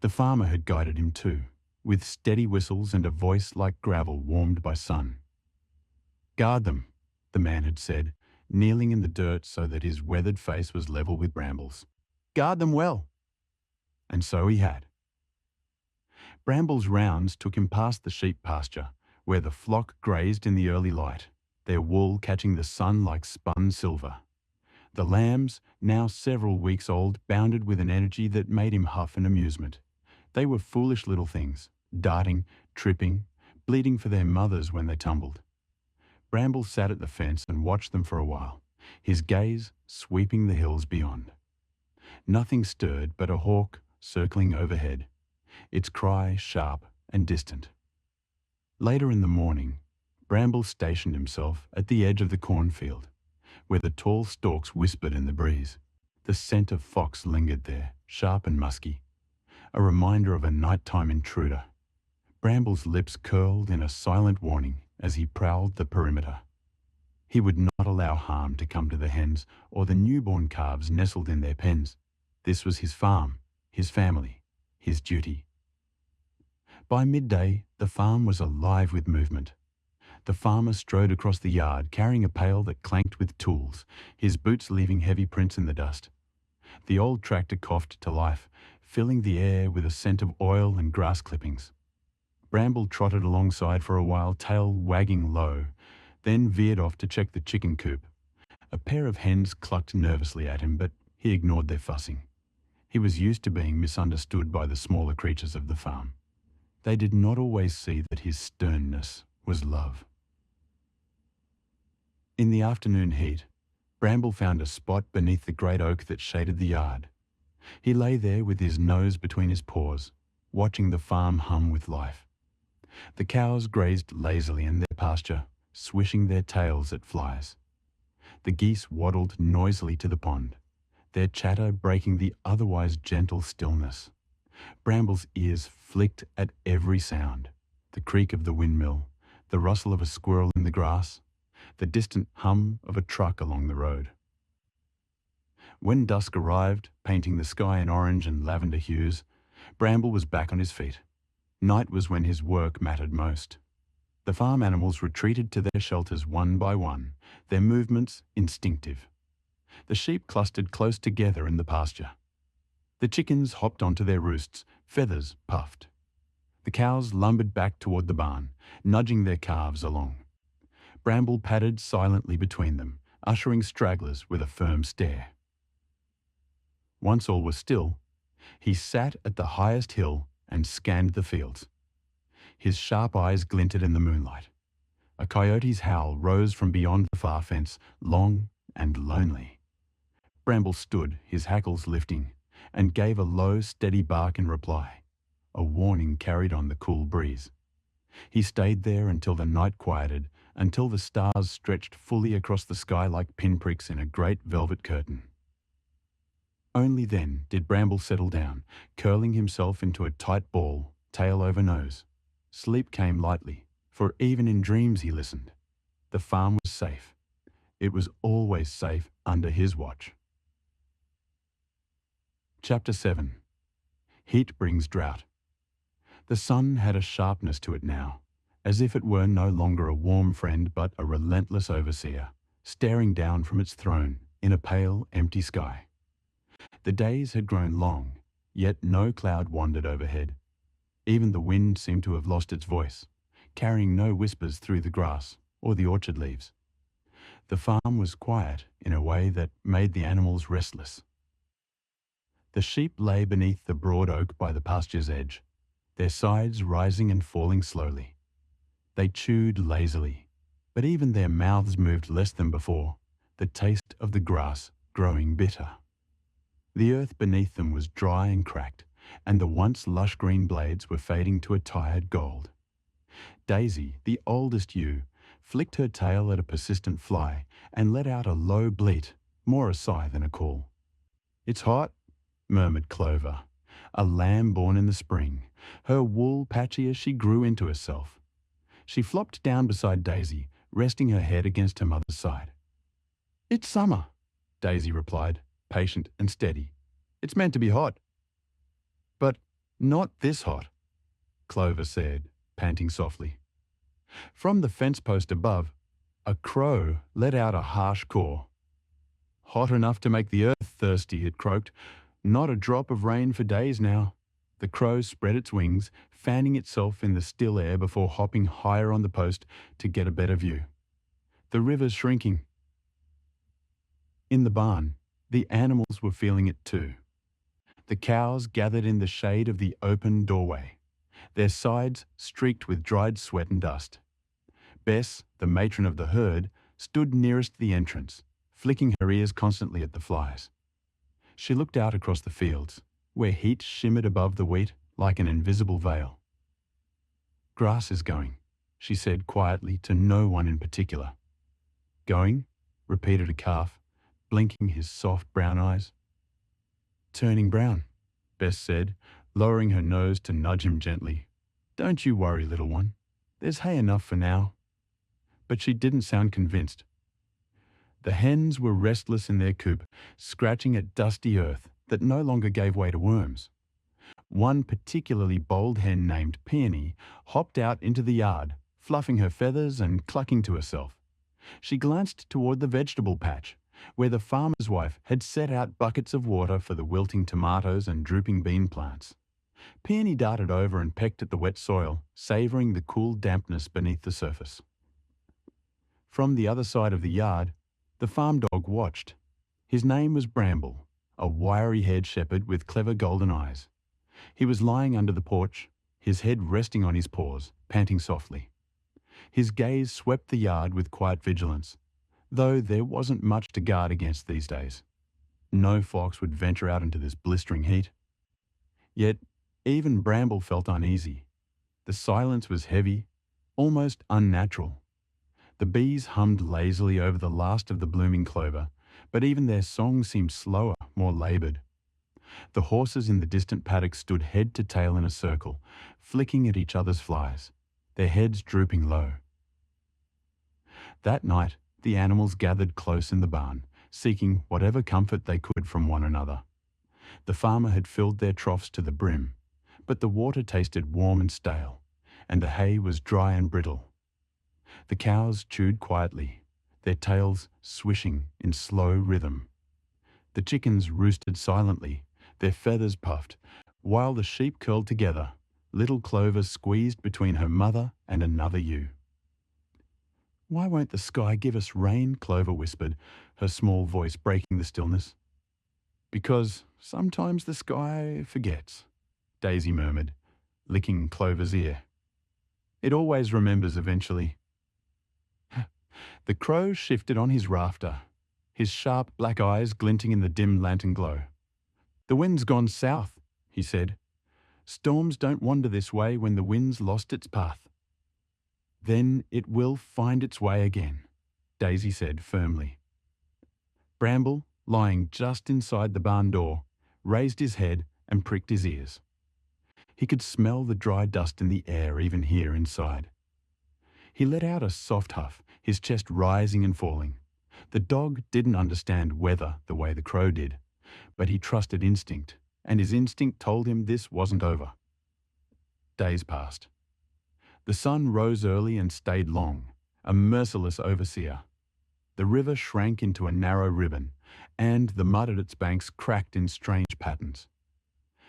The farmer had guided him too, with steady whistles and a voice like gravel warmed by sun. "Guard them," the man had said, kneeling in the dirt so that his weathered face was level with Bramble's. "Guard them well." And so he had. Bramble's rounds took him past the sheep pasture, where the flock grazed in the early light, their wool catching the sun like spun silver. The lambs, now several weeks old, bounded with an energy that made him huff in amusement. They were foolish little things, darting, tripping, bleeding for their mothers when they tumbled. Bramble sat at the fence and watched them for a while, his gaze sweeping the hills beyond. Nothing stirred but a hawk circling overhead, its cry sharp and distant. Later in the morning, Bramble stationed himself at the edge of the cornfield, where the tall stalks whispered in the breeze. The scent of fox lingered there, sharp and musky, a reminder of a nighttime intruder. Bramble's lips curled in a silent warning as he prowled the perimeter. He would not allow harm to come to the hens or the newborn calves nestled in their pens. This was his farm, his family, his duty. By midday, the farm was alive with movement. The farmer strode across the yard carrying a pail that clanked with tools, his boots leaving heavy prints in the dust. The old tractor coughed to life, filling the air with a scent of oil and grass clippings. Bramble trotted alongside for a while, tail wagging low, then veered off to check the chicken coop. A pair of hens clucked nervously at him, but he ignored their fussing. He was used to being misunderstood by the smaller creatures of the farm. They did not always see that his sternness was love. In the afternoon heat, Bramble found a spot beneath the great oak that shaded the yard. He lay there with his nose between his paws, watching the farm hum with life. The cows grazed lazily in their pasture, swishing their tails at flies. The geese waddled noisily to the pond, their chatter breaking the otherwise gentle stillness. Bramble's ears flicked at every sound: the creak of the windmill, the rustle of a squirrel in the grass, the distant hum of a truck along the road. When dusk arrived, painting the sky in orange and lavender hues, Bramble was back on his feet. Night was when his work mattered most. The farm animals retreated to their shelters one by one, their movements instinctive. The sheep clustered close together in the pasture. The chickens hopped onto their roosts, feathers puffed. The cows lumbered back toward the barn, nudging their calves along. Bramble padded silently between them, ushering stragglers with a firm stare. Once all was still, he sat at the highest hill and scanned the fields. His sharp eyes glinted in the moonlight. A coyote's howl rose from beyond the far fence, long and lonely. Bramble stood, his hackles lifting, and gave a low, steady bark in reply, a warning carried on the cool breeze. He stayed there until the night quieted, until the stars stretched fully across the sky like pinpricks in a great velvet curtain. Only then did Bramble settle down, curling himself into a tight ball, tail over nose. Sleep came lightly, for even in dreams he listened. The farm was safe. It was always safe under his watch. Chapter 7. Heat brings drought. The sun had a sharpness to it now, as if it were no longer a warm friend but a relentless overseer, staring down from its throne in a pale, empty sky. The days had grown long, yet no cloud wandered overhead. Even the wind seemed to have lost its voice, carrying no whispers through the grass or the orchard leaves. The farm was quiet in a way that made the animals restless. The sheep lay beneath the broad oak by the pasture's edge, their sides rising and falling slowly. They chewed lazily, but even their mouths moved less than before, the taste of the grass growing bitter. The earth beneath them was dry and cracked, and the once lush green blades were fading to a tired gold. Daisy, the oldest ewe, flicked her tail at a persistent fly and let out a low bleat, more a sigh than a call. "It's hot," murmured Clover, a lamb born in the spring, her wool patchy as she grew into herself. She flopped down beside Daisy, resting her head against her mother's side. "It's summer," Daisy replied, patient and steady. "It's meant to be hot." "But not this hot," Clover said, panting softly. From the fence post above, a crow let out a harsh caw. "Hot enough to make the earth thirsty," it croaked. "Not a drop of rain for days now." The crow spread its wings, fanning itself in the still air before hopping higher on the post to get a better view. "The river's shrinking." In the barn, the animals were feeling it too. The cows gathered in the shade of the open doorway. their sides streaked with dried sweat and dust. Bess, the matron of the herd, stood nearest the entrance, flicking her ears constantly at the flies. She looked out across the fields, where heat shimmered above the wheat like an invisible veil. "Grass is going," she said quietly to no one in particular. "Going?" repeated a calf, blinking his soft brown eyes. "Turning brown," Bess said, lowering her nose to nudge him gently. "Don't you worry, little one. There's hay enough for now." But she didn't sound convinced. The hens were restless in their coop, scratching at dusty earth that no longer gave way to worms. One particularly bold hen named Peony hopped out into the yard, fluffing her feathers and clucking to herself. She glanced toward the vegetable patch, where the farmer's wife had set out buckets of water for the wilting tomatoes and drooping bean plants. Peony darted over and pecked at the wet soil, savouring the cool dampness beneath the surface. From the other side of the yard, the farm dog watched. His name was Bramble, a wiry-haired shepherd with clever golden eyes. He was lying under the porch, his head resting on his paws, panting softly. His gaze swept the yard with quiet vigilance, though there wasn't much to guard against these days. No fox would venture out into this blistering heat. Yet, even Bramble felt uneasy. The silence was heavy, almost unnatural. The bees hummed lazily over the last of the blooming clover, but even their song seemed slower, more laboured. The horses in the distant paddock stood head to tail in a circle, flicking at each other's flies, their heads drooping low. That night, the animals gathered close in the barn, seeking whatever comfort they could from one another. The farmer had filled their troughs to the brim, but the water tasted warm and stale, and the hay was dry and brittle. The cows chewed quietly, their tails swishing in slow rhythm. The chickens roosted silently, their feathers puffed, while the sheep curled together, little Clover squeezed between her mother and another ewe. "Why won't the sky give us rain?" Clover whispered, her small voice breaking the stillness. "Because sometimes the sky forgets," Daisy murmured, licking Clover's ear. "It always remembers eventually." The crow shifted on his rafter, his sharp black eyes glinting in the dim lantern glow. "The wind's gone south," he said. "Storms don't wander this way when the wind's lost its path." "Then it will find its way again," Daisy said firmly. Bramble, lying just inside the barn door, raised his head and pricked his ears. He could smell the dry dust in the air even here inside. He let out a soft huff, his chest rising and falling. The dog didn't understand weather the way the crow did, but he trusted instinct, and his instinct told him this wasn't over. Days passed. The sun rose early and stayed long, a merciless overseer. The river shrank into a narrow ribbon, and the mud at its banks cracked in strange patterns.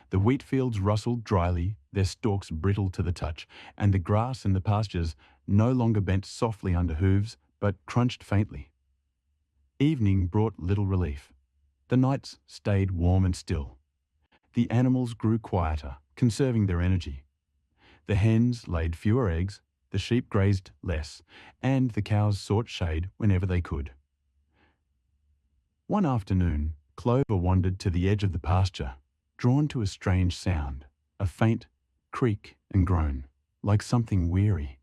The wheat fields rustled dryly, their stalks brittle to the touch, and the grass in the pastures no longer bent softly under hooves, but crunched faintly. Evening brought little relief. The nights stayed warm and still. The animals grew quieter, conserving their energy. The hens laid fewer eggs, the sheep grazed less, and the cows sought shade whenever they could. One afternoon, Clover wandered to the edge of the pasture, drawn to a strange sound, a faint creak and groan, like something weary.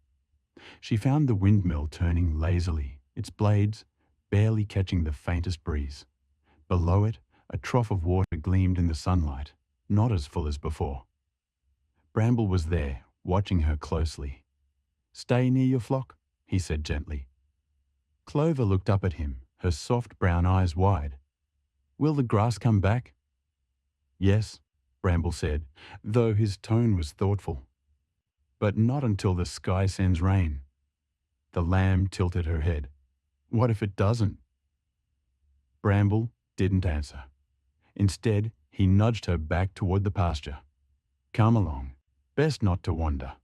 She found the windmill turning lazily, its blades barely catching the faintest breeze. Below it, a trough of water gleamed in the sunlight, not as full as before. Bramble was there, watching her closely. "Stay near your flock," he said gently. Clover looked up at him, her soft brown eyes wide. "Will the grass come back?" "Yes," Bramble said, though his tone was thoughtful. "But not until the sky sends rain." The lamb tilted her head. "What if it doesn't?" Bramble didn't answer. Instead, he nudged her back toward the pasture. "Come along. Best not to wander."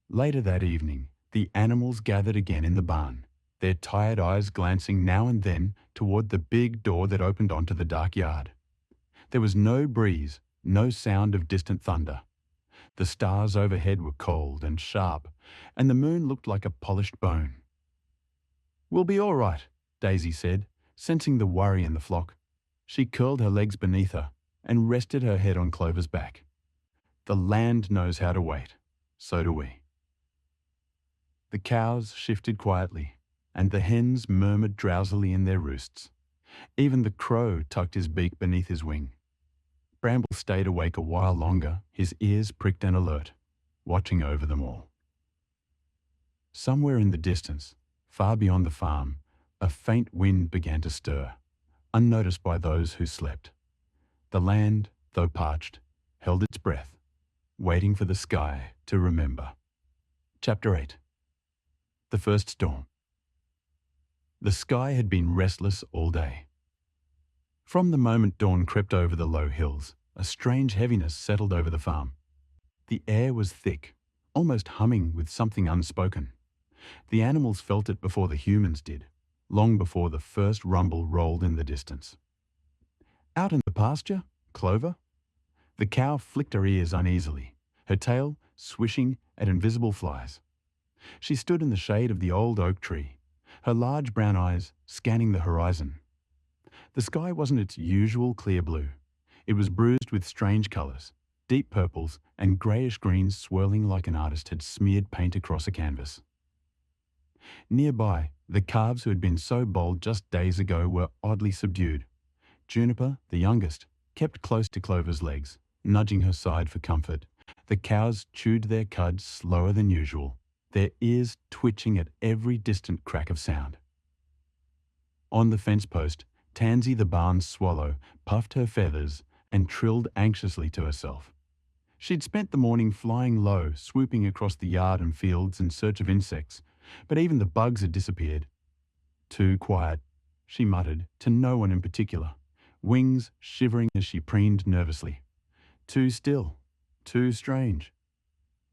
Later that evening, the animals gathered again in the barn, their tired eyes glancing now and then toward the big door that opened onto the dark yard. There was no breeze, no sound of distant thunder. The stars overhead were cold and sharp, and the moon looked like a polished bone. "We'll be all right," Daisy said, sensing the worry in the flock. She curled her legs beneath her and rested her head on Clover's back. "The land knows how to wait. So do we." The cows shifted quietly, and the hens murmured drowsily in their roosts. Even the crow tucked his beak beneath his wing. Bramble stayed awake a while longer, his ears pricked and alert, watching over them all. Somewhere in the distance, far beyond the farm, a faint wind began to stir, unnoticed by those who slept. The land, though parched, held its breath, waiting for the sky to remember. Chapter 8. The First Storm. The sky had been restless all day. From the moment dawn crept over the low hills, a strange heaviness settled over the farm. The air was thick, almost humming with something unspoken. The animals felt it before the humans did, long before the first rumble rolled in the distance. Out in the pasture, Clover? The cow flicked her ears uneasily, her tail swishing at invisible flies. She stood in the shade of the old oak tree, her large brown eyes scanning the horizon. The sky wasn't its usual clear blue. It was bruised with strange colours, deep purples and greyish greens swirling like an artist had smeared paint across a canvas. Nearby, the calves who had been so bold just days ago were oddly subdued. Juniper, the youngest, kept close to Clover's legs, nudging her side for comfort. The cows chewed their cud slower than usual, their ears twitching at every distant crack of sound. On the fence post, Tansy the barn swallow puffed her feathers and trilled anxiously to herself. She'd spent the morning flying low, swooping across the yard and fields in search of insects, but even the bugs had disappeared. "Too quiet," she muttered, to no one in particular, wings shivering as she preened nervously. "Too still. Too strange."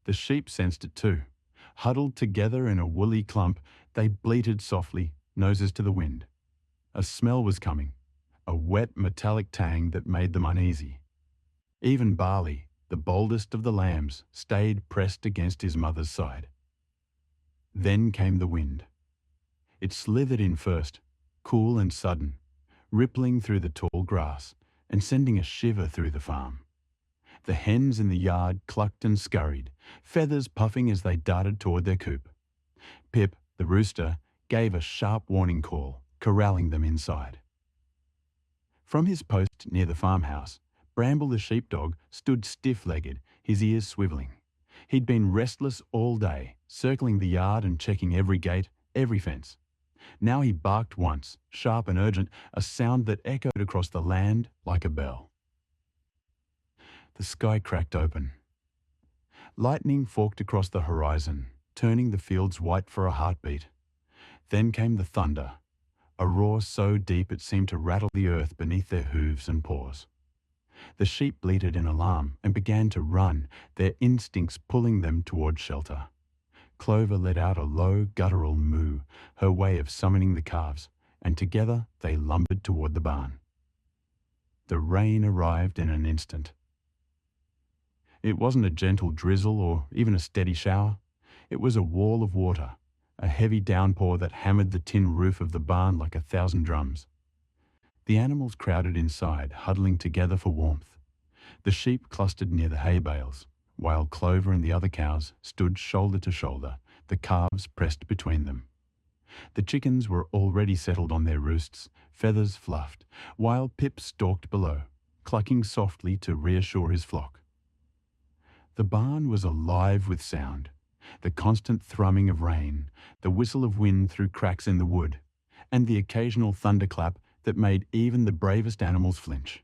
The sheep sensed it too. Huddled together in a woolly clump, they bleated softly, noses to the wind. A smell was coming, a wet metallic tang that made them uneasy. Even Barley, the boldest of the lambs, stayed pressed against his mother's side. Then came the wind. It slithered in first, cool and sudden, rippling through the tall grass and sending a shiver through the farm. The hens in the yard clucked and scurried, feathers puffing as they darted toward their coop. Pip, the rooster, gave a sharp warning call, corralling them inside. From his post near the farmhouse, Bramble the sheepdog stood stiff-legged, his ears swivelling. He'd been restless all day, circling the yard and checking every gate, every fence. Now he barked once, sharp and urgent, a sound that echoed across the land like a bell. The sky cracked open. Lightning forked across the horizon, turning the fields white for a heartbeat. Then came the thunder, a roar so deep it seemed to rattle the earth beneath their hooves and paws. The sheep bleated in alarm and began to run, their instincts pulling them toward shelter. Clover let out a low, guttural moo, her way of summoning the calves, and together they lumbered toward the barn. The rain arrived in an instant. It wasn't a gentle drizzle or even a steady shower. It was a wall of water, a heavy downpour that hammered the tin roof of the barn like 1,000 drums. The animals crowded inside, huddling together for warmth. The sheep clustered near the hay bales, while Clover and the other cows stood shoulder to shoulder, the calves pressed between them. The chickens were already settled on their roosts, feathers fluffed, while Pip stalked below, clucking softly to reassure his flock. The barn was alive with sound, the constant thrumming of rain, the whistle of wind through cracks in the wood, and the occasional thunderclap that made even the bravest animals flinch.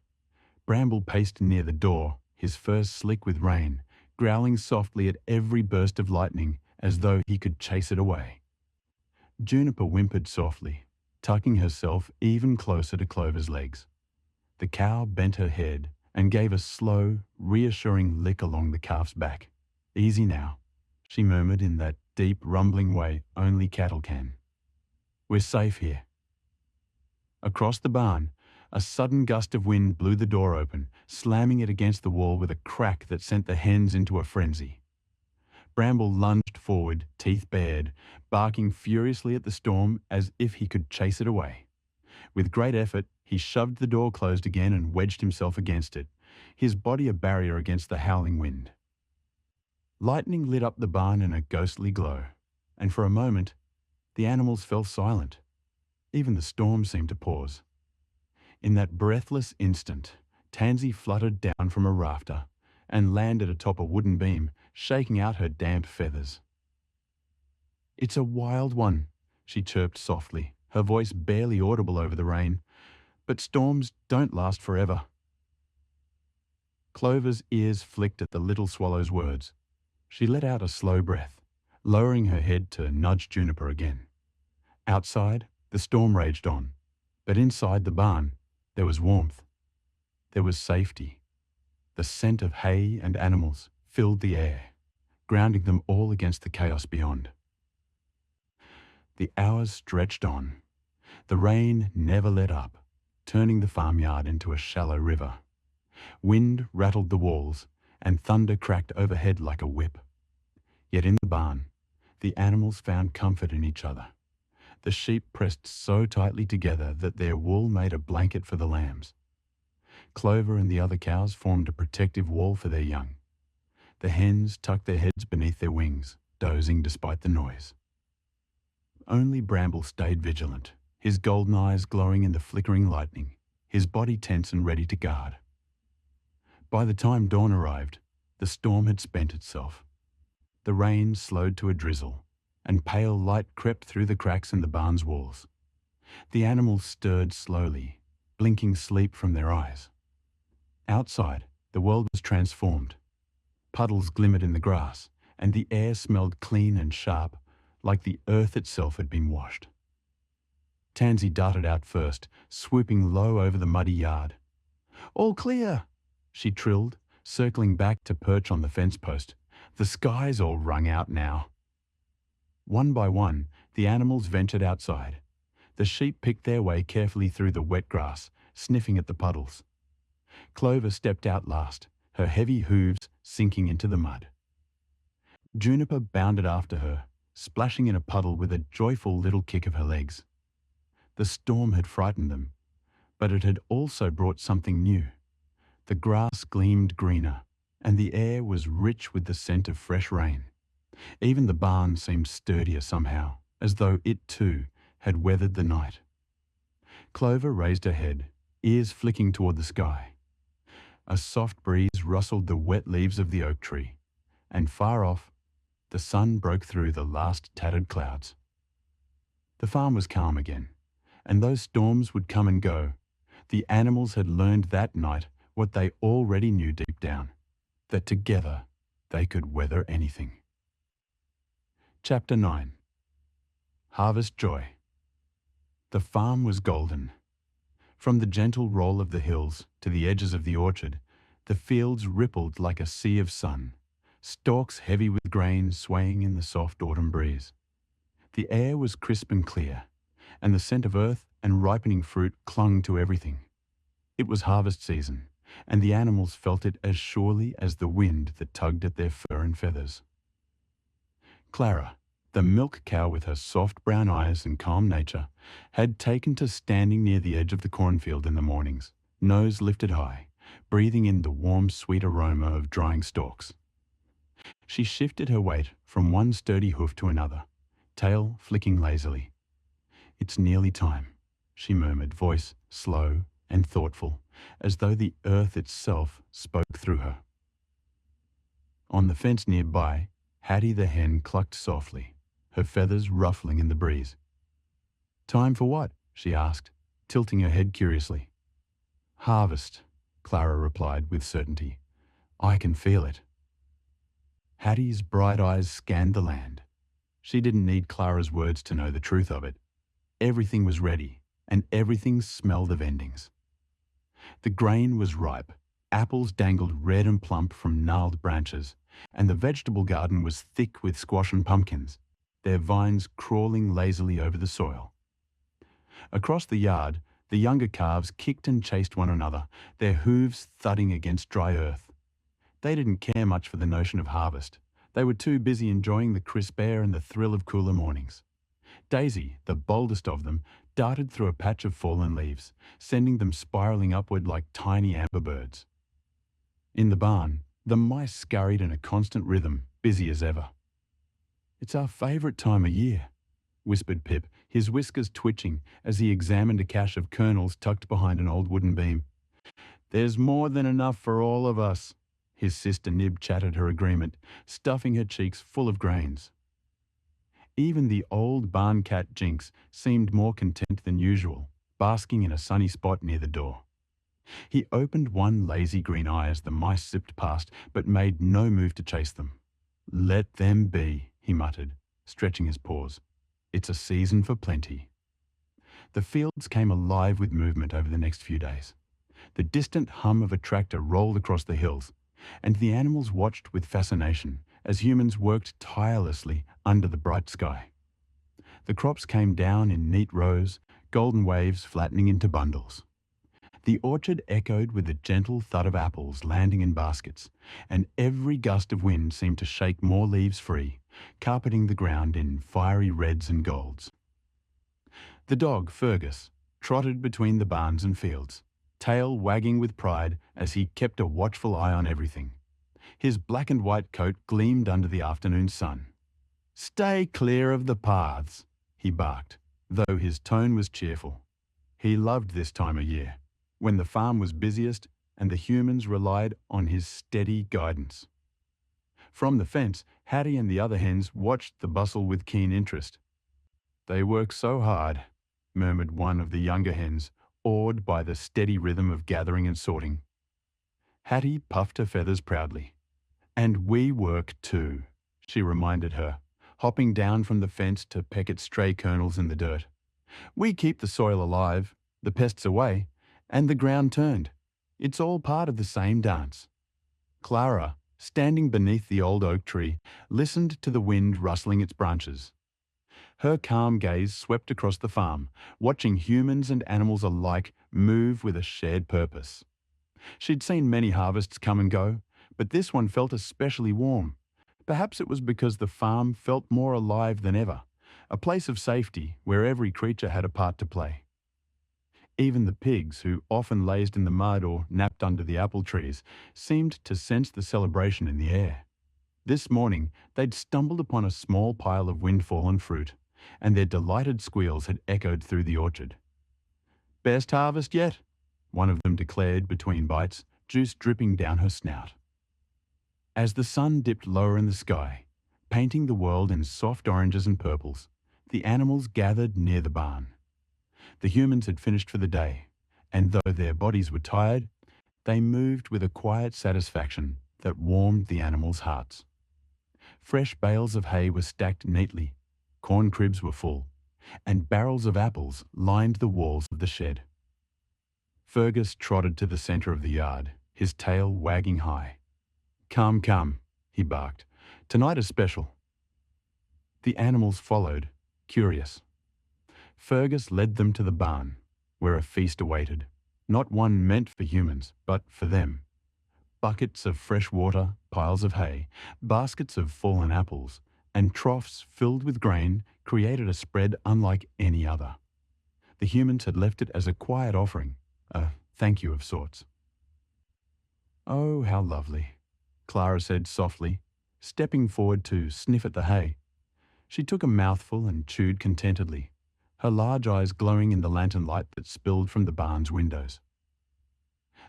Bramble paced near the door, his fur slick with rain, growling softly at every burst of lightning as though he could chase it away. Juniper whimpered softly, tucking herself even closer to Clover's legs. The cow bent her head and gave a slow, reassuring lick along the calf's back. "Easy now," she murmured in that deep, rumbling way only cattle can. "We're safe here." Across the barn, A sudden gust of wind blew the door open, slamming it against the wall with a crack that sent the hens into a frenzy. Bramble lunged forward, teeth bared, barking furiously at the storm as if he could chase it away. With great effort, he shoved the door closed again and wedged himself against it, his body a barrier against the howling wind. Lightning lit up the barn in a ghostly glow, and for a moment, the animals fell silent. Even the storm seemed to pause. In that breathless instant, Tansy fluttered down from a rafter and landed atop a wooden beam, shaking out her damp feathers. "It's a wild one," she chirped softly, her voice barely audible over the rain. "But storms don't last forever." Clover's ears flicked at the little swallow's words. She let out a slow breath, lowering her head to nudge Juniper again. Outside, the storm raged on, but inside the barn, there was warmth. There was safety. The scent of hay and animals filled the air, grounding them all against the chaos beyond. The hours stretched on. The rain never let up, turning the farmyard into a shallow river. Wind rattled the walls, and thunder cracked overhead like a whip. Yet in the barn, the animals found comfort in each other. The sheep pressed so tightly together that their wool made a blanket for the lambs. Clover and the other cows formed a protective wall for their young. The hens tucked their heads beneath their wings, dozing despite the noise. Only Bramble stayed vigilant, his golden eyes glowing in the flickering lightning, his body tense and ready to guard. By the time dawn arrived, the storm had spent itself. The rain slowed to a drizzle, and pale light crept through the cracks in the barn's walls. The animals stirred slowly, blinking sleep from their eyes. Outside, the world was transformed. Puddles glimmered in the grass, and the air smelled clean and sharp, like the earth itself had been washed. Tansy darted out first, swooping low over the muddy yard. "All clear!" she trilled, circling back to perch on the fence post. "The sky's all wrung out now." One by one, the animals ventured outside. The sheep picked their way carefully through the wet grass, sniffing at the puddles. Clover stepped out last, her heavy hooves sinking into the mud. Juniper bounded after her, splashing in a puddle with a joyful little kick of her legs. The storm had frightened them, but it had also brought something new. The grass gleamed greener, and the air was rich with the scent of fresh rain. Even the barn seemed sturdier somehow, as though it too had weathered the night. Clover raised her head, ears flicking toward the sky. A soft breeze rustled the wet leaves of the oak tree, and far off, the sun broke through the last tattered clouds. The farm was calm again, and though storms would come and go, the animals had learned that night what they already knew deep down, that together they could weather anything. Chapter 9. Harvest Joy. The farm was golden. From the gentle roll of the hills to the edges of the orchard, the fields rippled like a sea of sun, stalks heavy with grain swaying in the soft autumn breeze. The air was crisp and clear, and the scent of earth and ripening fruit clung to everything. It was harvest season, and the animals felt it as surely as the wind that tugged at their fur and feathers. Clara, the milk cow with her soft brown eyes and calm nature, had taken to standing near the edge of the cornfield in the mornings, nose lifted high, breathing in the warm, sweet aroma of drying stalks. She shifted her weight from one sturdy hoof to another, tail flicking lazily. "It's nearly time," she murmured, voice slow and thoughtful, as though the earth itself spoke through her. On the fence nearby, Hattie the hen clucked softly, her feathers ruffling in the breeze. "Time for what?" she asked, tilting her head curiously. "Harvest," Clara replied with certainty. "I can feel it." Hattie's bright eyes scanned the land. She didn't need Clara's words to know the truth of it. Everything was ready, and everything smelled of endings. The grain was ripe, apples dangled red and plump from gnarled branches, and the vegetable garden was thick with squash and pumpkins, their vines crawling lazily over the soil. Across the yard, The younger calves kicked and chased one another, their hooves thudding against dry earth. They didn't care much for the notion of harvest. They were too busy enjoying the crisp air and the thrill of cooler mornings. Daisy, the boldest of them, darted through a patch of fallen leaves, sending them spiraling upward like tiny amber birds. In the barn, the mice scurried in a constant rhythm, busy as ever. "It's our favourite time of year," whispered Pip, his whiskers twitching as he examined a cache of kernels tucked behind an old wooden beam. "There's more than enough for all of us," his sister Nib chattered her agreement, stuffing her cheeks full of grains. Even the old barn cat Jinx seemed more content than usual, basking in a sunny spot near the door. He opened one lazy green eye as the mice zipped past, but made no move to chase them. "Let them be," he muttered, stretching his paws. "It's a season for plenty." The fields came alive with movement over the next few days. The distant hum of a tractor rolled across the hills, and the animals watched with fascination as humans worked tirelessly under the bright sky. The crops came down in neat rows, golden waves flattening into bundles. The orchard echoed with the gentle thud of apples landing in baskets, and every gust of wind seemed to shake more leaves free, carpeting the ground in fiery reds and golds. The dog, Fergus, trotted between the barns and fields, tail wagging with pride as he kept a watchful eye on everything. His black and white coat gleamed under the afternoon sun. "Stay clear of the paths," he barked, though his tone was cheerful. He loved this time of year, when the farm was busiest and the humans relied on his steady guidance. From the fence, Hattie and the other hens watched the bustle with keen interest. "They work so hard," murmured one of the younger hens, awed by the steady rhythm of gathering and sorting. Hattie puffed her feathers proudly. "And we work too," she reminded her, hopping down from the fence to peck at stray kernels in the dirt. "We keep the soil alive, the pests away, and the ground turned. It's all part of the same dance." Clara, standing beneath the old oak tree, listened to the wind rustling its branches. Her calm gaze swept across the farm, watching humans and animals alike move with a shared purpose. She'd seen many harvests come and go, but this one felt especially warm. Perhaps it was because the farm felt more alive than ever, a place of safety where every creature had a part to play. Even the pigs, who often lazed in the mud or napped under the apple trees, seemed to sense the celebration in the air. This morning, they'd stumbled upon a small pile of wind-fallen fruit, and their delighted squeals had echoed through the orchard. "Best harvest yet," one of them declared between bites, juice dripping down her snout. As the sun dipped lower in the sky, painting the world in soft oranges and purples, the animals gathered near the barn. The humans had finished for the day, and though their bodies were tired, they moved with a quiet satisfaction that warmed the animals' hearts. Fresh bales of hay were stacked neatly, corn cribs were full, and barrels of apples lined the walls of the shed. Fergus trotted to the centre of the yard, his tail wagging high. "Come, come," he barked. "Tonight is special." The animals followed, curious. Fergus led them to the barn, where a feast awaited, not one meant for humans, but for them. Buckets of fresh water, piles of hay, baskets of fallen apples, and troughs filled with grain created a spread unlike any other. The humans had left it as a quiet offering, a thank you of sorts. "Oh, how lovely," Clara said softly, stepping forward to sniff at the hay. She took a mouthful and chewed contentedly, her large eyes glowing in the lantern light that spilled from the barn's windows.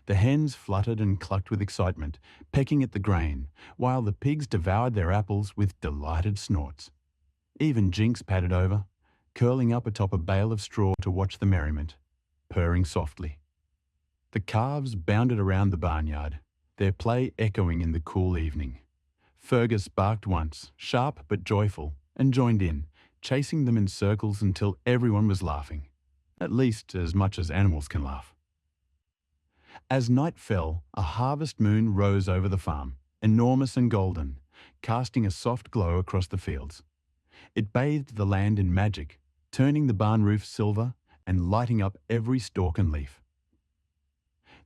The hens fluttered and clucked with excitement, pecking at the grain, while the pigs devoured their apples with delighted snorts. Even Jinx padded over, curling up atop a bale of straw to watch the merriment, purring softly. The calves bounded around the barnyard, their play echoing in the cool evening. Fergus barked once, sharp but joyful, and joined in, chasing them in circles until everyone was laughing, at least as much as animals can laugh. As night fell, a harvest moon rose over the farm, enormous and golden, casting a soft glow across the fields. It bathed the land in magic, turning the barn roof silver and lighting up every stalk and leaf.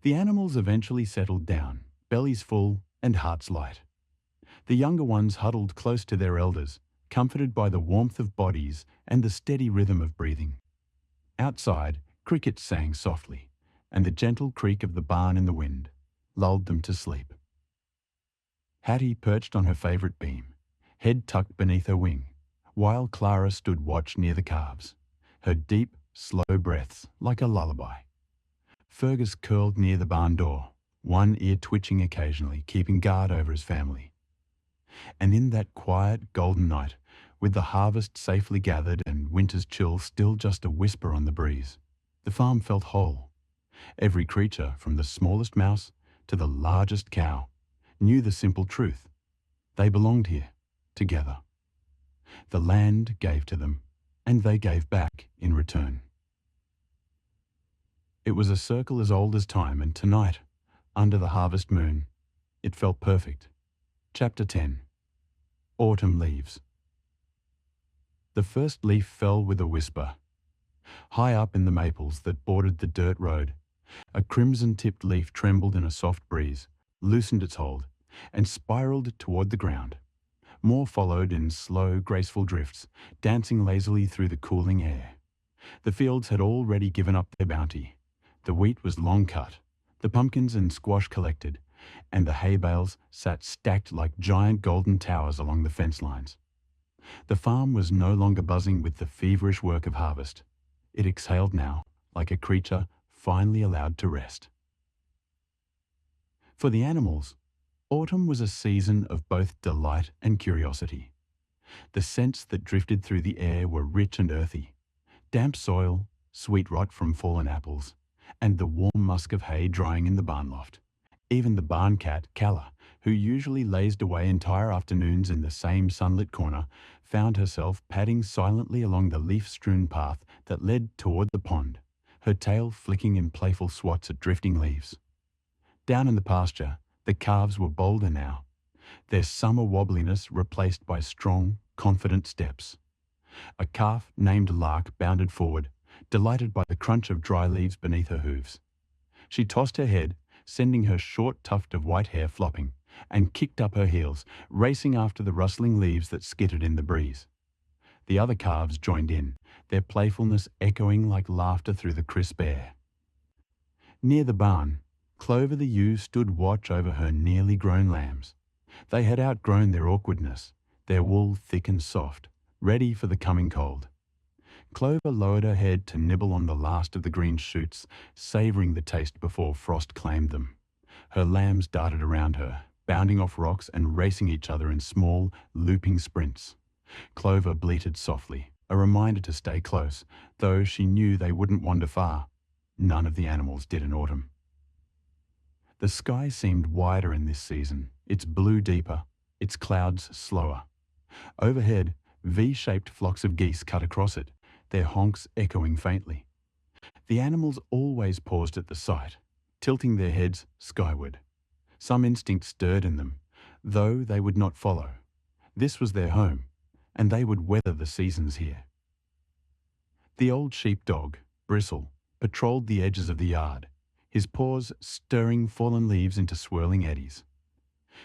The animals eventually settled down, bellies full and hearts light. The younger ones huddled close to their elders, comforted by the warmth of bodies and the steady rhythm of breathing. Outside, crickets sang softly, and the gentle creak of the barn in the wind lulled them to sleep. Hattie perched on her favourite beam, head tucked beneath her wing, while Clara stood watch near the calves, her deep, slow breaths like a lullaby. Fergus curled near the barn door, one ear twitching occasionally, keeping guard over his family. And in that quiet, golden night, with the harvest safely gathered and winter's chill still just a whisper on the breeze, the farm felt whole. Every creature, from the smallest mouse to the largest cow, knew the simple truth. They belonged here, together. The land gave to them, and they gave back in return. It was a circle as old as time, and tonight, under the harvest moon, it felt perfect. Chapter 10. Autumn Leaves. The first leaf fell with a whisper. High up in the maples that bordered the dirt road, a crimson-tipped leaf trembled in a soft breeze, loosened its hold, and spiraled toward the ground. More followed in slow, graceful drifts, dancing lazily through the cooling air. The fields had already given up their bounty. The wheat was long cut, the pumpkins and squash collected, and the hay bales sat stacked like giant golden towers along the fence lines. The farm was no longer buzzing with the feverish work of harvest. It exhaled now, like a creature finally allowed to rest. For the animals, autumn was a season of both delight and curiosity. The scents that drifted through the air were rich and earthy. Damp soil, sweet rot from fallen apples, and the warm musk of hay drying in the barn loft. Even the barn cat, Calla, who usually lazed away entire afternoons in the same sunlit corner, found herself padding silently along the leaf-strewn path that led toward the pond, her tail flicking in playful swats at drifting leaves. Down in the pasture, the calves were bolder now, their summer wobbliness replaced by strong, confident steps. A calf named Lark bounded forward, delighted by the crunch of dry leaves beneath her hooves. She tossed her head, sending her short tuft of white hair flopping, and kicked up her heels, racing after the rustling leaves that skittered in the breeze. The other calves joined in, their playfulness echoing like laughter through the crisp air. Near the barn, Clover the ewe stood watch over her nearly grown lambs. They had outgrown their awkwardness, their wool thick and soft, ready for the coming cold. Clover lowered her head to nibble on the last of the green shoots, savouring the taste before frost claimed them. Her lambs darted around her, bounding off rocks and racing each other in small, looping sprints. Clover bleated softly, a reminder to stay close, though she knew they wouldn't wander far. None of the animals did in autumn. The sky seemed wider in this season, its blue deeper, its clouds slower. Overhead, V-shaped flocks of geese cut across it, their honks echoing faintly. The animals always paused at the sight, tilting their heads skyward. Some instinct stirred in them, though they would not follow. This was their home, and they would weather the seasons here. The old sheepdog, Bristle, patrolled the edges of the yard, his paws stirring fallen leaves into swirling eddies.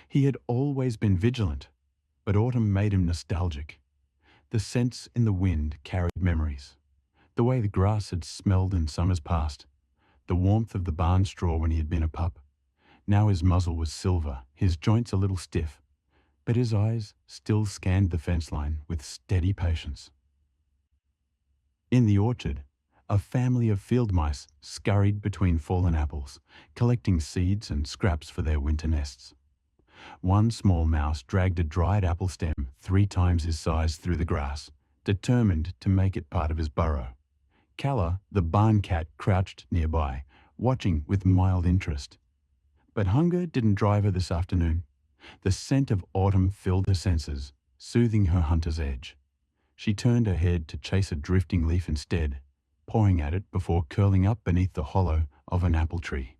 He had always been vigilant, but autumn made him nostalgic. The scents in the wind carried memories. The way the grass had smelled in summers past, the warmth of the barn straw when he had been a pup. Now his muzzle was silver, his joints a little stiff, but his eyes still scanned the fence line with steady patience. In the orchard, a family of field mice scurried between fallen apples, collecting seeds and scraps for their winter nests. One small mouse dragged a dried apple stem 3 times his size through the grass, determined to make it part of his burrow. Calla, the barn cat, crouched nearby, watching with mild interest. But hunger didn't drive her this afternoon. The scent of autumn filled her senses, soothing her hunter's edge. She turned her head to chase a drifting leaf instead, pawing at it before curling up beneath the hollow of an apple tree.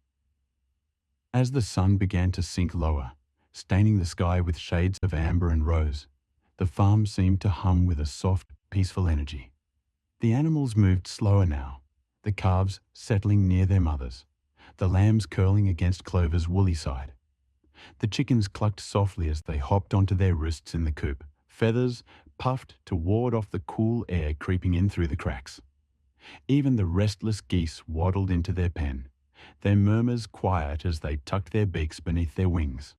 As the sun began to sink lower, staining the sky with shades of amber and rose, the farm seemed to hum with a soft, peaceful energy. The animals moved slower now, the calves settling near their mothers, the lambs curling against Clover's woolly side. The chickens clucked softly as they hopped onto their roosts in the coop, feathers puffed to ward off the cool air creeping in through the cracks. Even the restless geese waddled into their pen, their murmurs quiet as they tucked their beaks beneath their wings.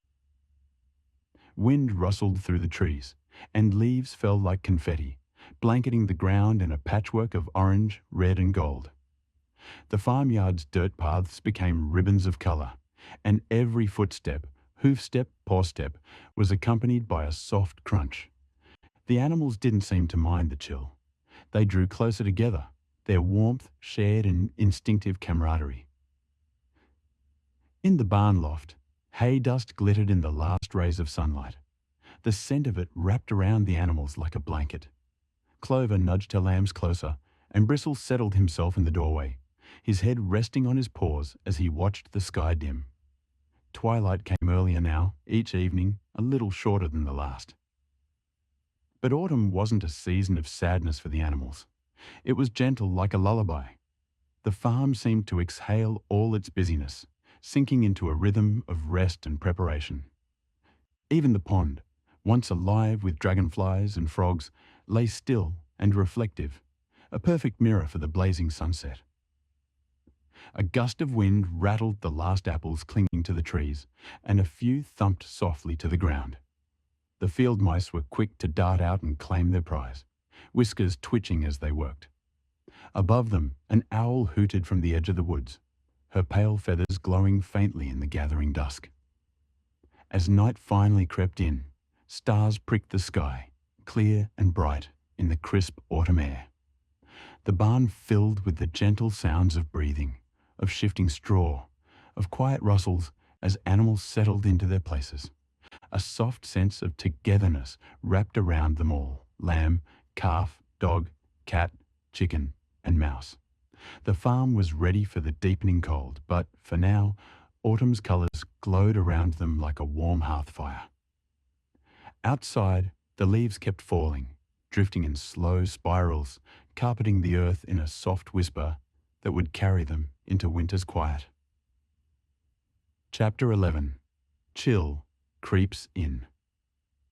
Wind rustled through the trees, and leaves fell like confetti, blanketing the ground in a patchwork of orange, red, and gold. The farmyard's dirt paths became ribbons of colour, and every footstep, hoof step, paw step, was accompanied by a soft crunch. The animals didn't seem to mind the chill. They drew closer together, their warmth shared in instinctive camaraderie. In the barn loft, hay dust glittered in the last rays of sunlight. The scent of it wrapped around the animals like a blanket. Clover nudged her lambs closer, and Bristle settled himself in the doorway, his head resting on his paws as he watched the sky dim. Twilight came earlier now, each evening, a little shorter than the last. But autumn wasn't a season of sadness for the animals. It was gentle like a lullaby. The farm seemed to exhale all its busyness, sinking into a rhythm of rest and preparation. Even the pond, once alive with dragonflies and frogs, lay still and reflective, a perfect mirror for the blazing sunset. A gust of wind rattled the last apples clinging to the trees, and a few thumped softly to the ground. The field mice were quick to dart out and claim their prize, whiskers twitching as they worked. Above them, an owl hooted from the edge of the woods, her pale feathers glowing faintly in the gathering dusk. As night finally crept in, stars pricked the sky, clear and bright in the crisp autumn air. The barn filled with the gentle sounds of breathing, of shifting straw, of quiet rustles as animals settled into their places. A soft sense of togetherness wrapped around them all: lamb, calf, dog, cat, chicken, and mouse. The farm was ready for the deepening cold, but for now, autumn's colours glowed around them like a warm hearth fire. Outside, the leaves kept falling, drifting in slow spirals, carpeting the earth in a soft whisper that would carry them into winter's quiet. Chapter 11. Chill creeps in.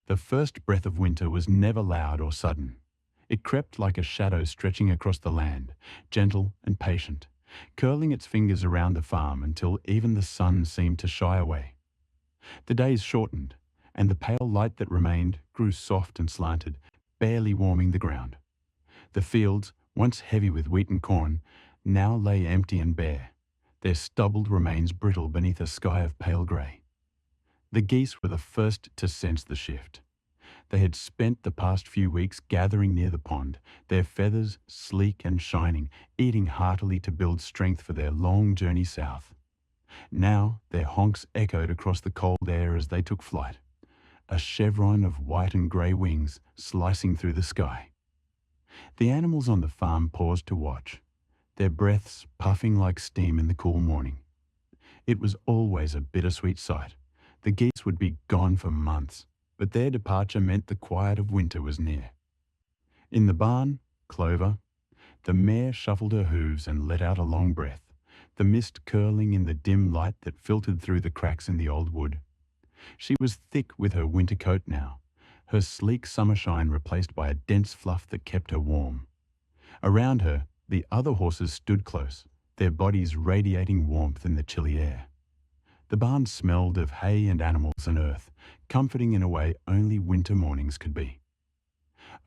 The first breath of winter was never loud or sudden. It crept like a shadow stretching across the land, gentle and patient, curling its fingers around the farm until even the sun seemed to shy away. The days shortened, and the pale light that remained grew soft and slanted, barely warming the ground. The fields, once heavy with wheat and corn, now lay empty and bare, their stubbled remains brittle beneath a sky of pale grey. The geese were the first to sense the shift. They had spent the past few weeks gathering near the pond, their feathers sleek and shining, eating heartily to build strength for their long journey south. Now their honks echoed across the cold air as they took flight, a chevron of white and grey wings slicing through the sky. The animals on the farm paused to watch, their breaths puffing like steam in the cool morning. It was always a bittersweet sight. The geese would be gone for months, but their departure meant the quiet of winter was near. In the barn, Clover, the mare shuffled her hooves and let out a long breath, the mist curling in the dim light that filtered through the cracks in the old wood. She was thick with her winter coat now, her sleek summer shine replaced by a dense fluff that kept her warm. Around her, the other horses stood close, their bodies radiating warmth in the chilly air. The barn smelled of hay and animals and earth, comforting in a way only winter mornings could be.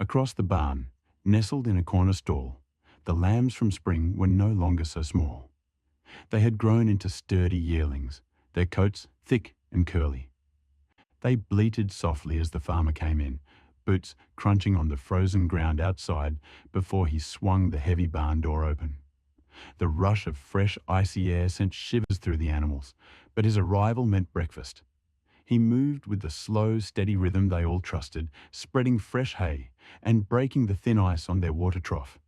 Across the barn, nestled in a corner stall, the lambs from spring were no longer so small. They had grown into sturdy yearlings, their coats thick and curly. They bleated softly as the farmer came in, boots crunching on the frozen ground outside before he swung the heavy barn door open. The rush of fresh, icy air sent shivers through the animals, but his arrival meant breakfast. He moved with the slow, steady rhythm they all trusted, spreading fresh hay and breaking the thin ice on their water trough.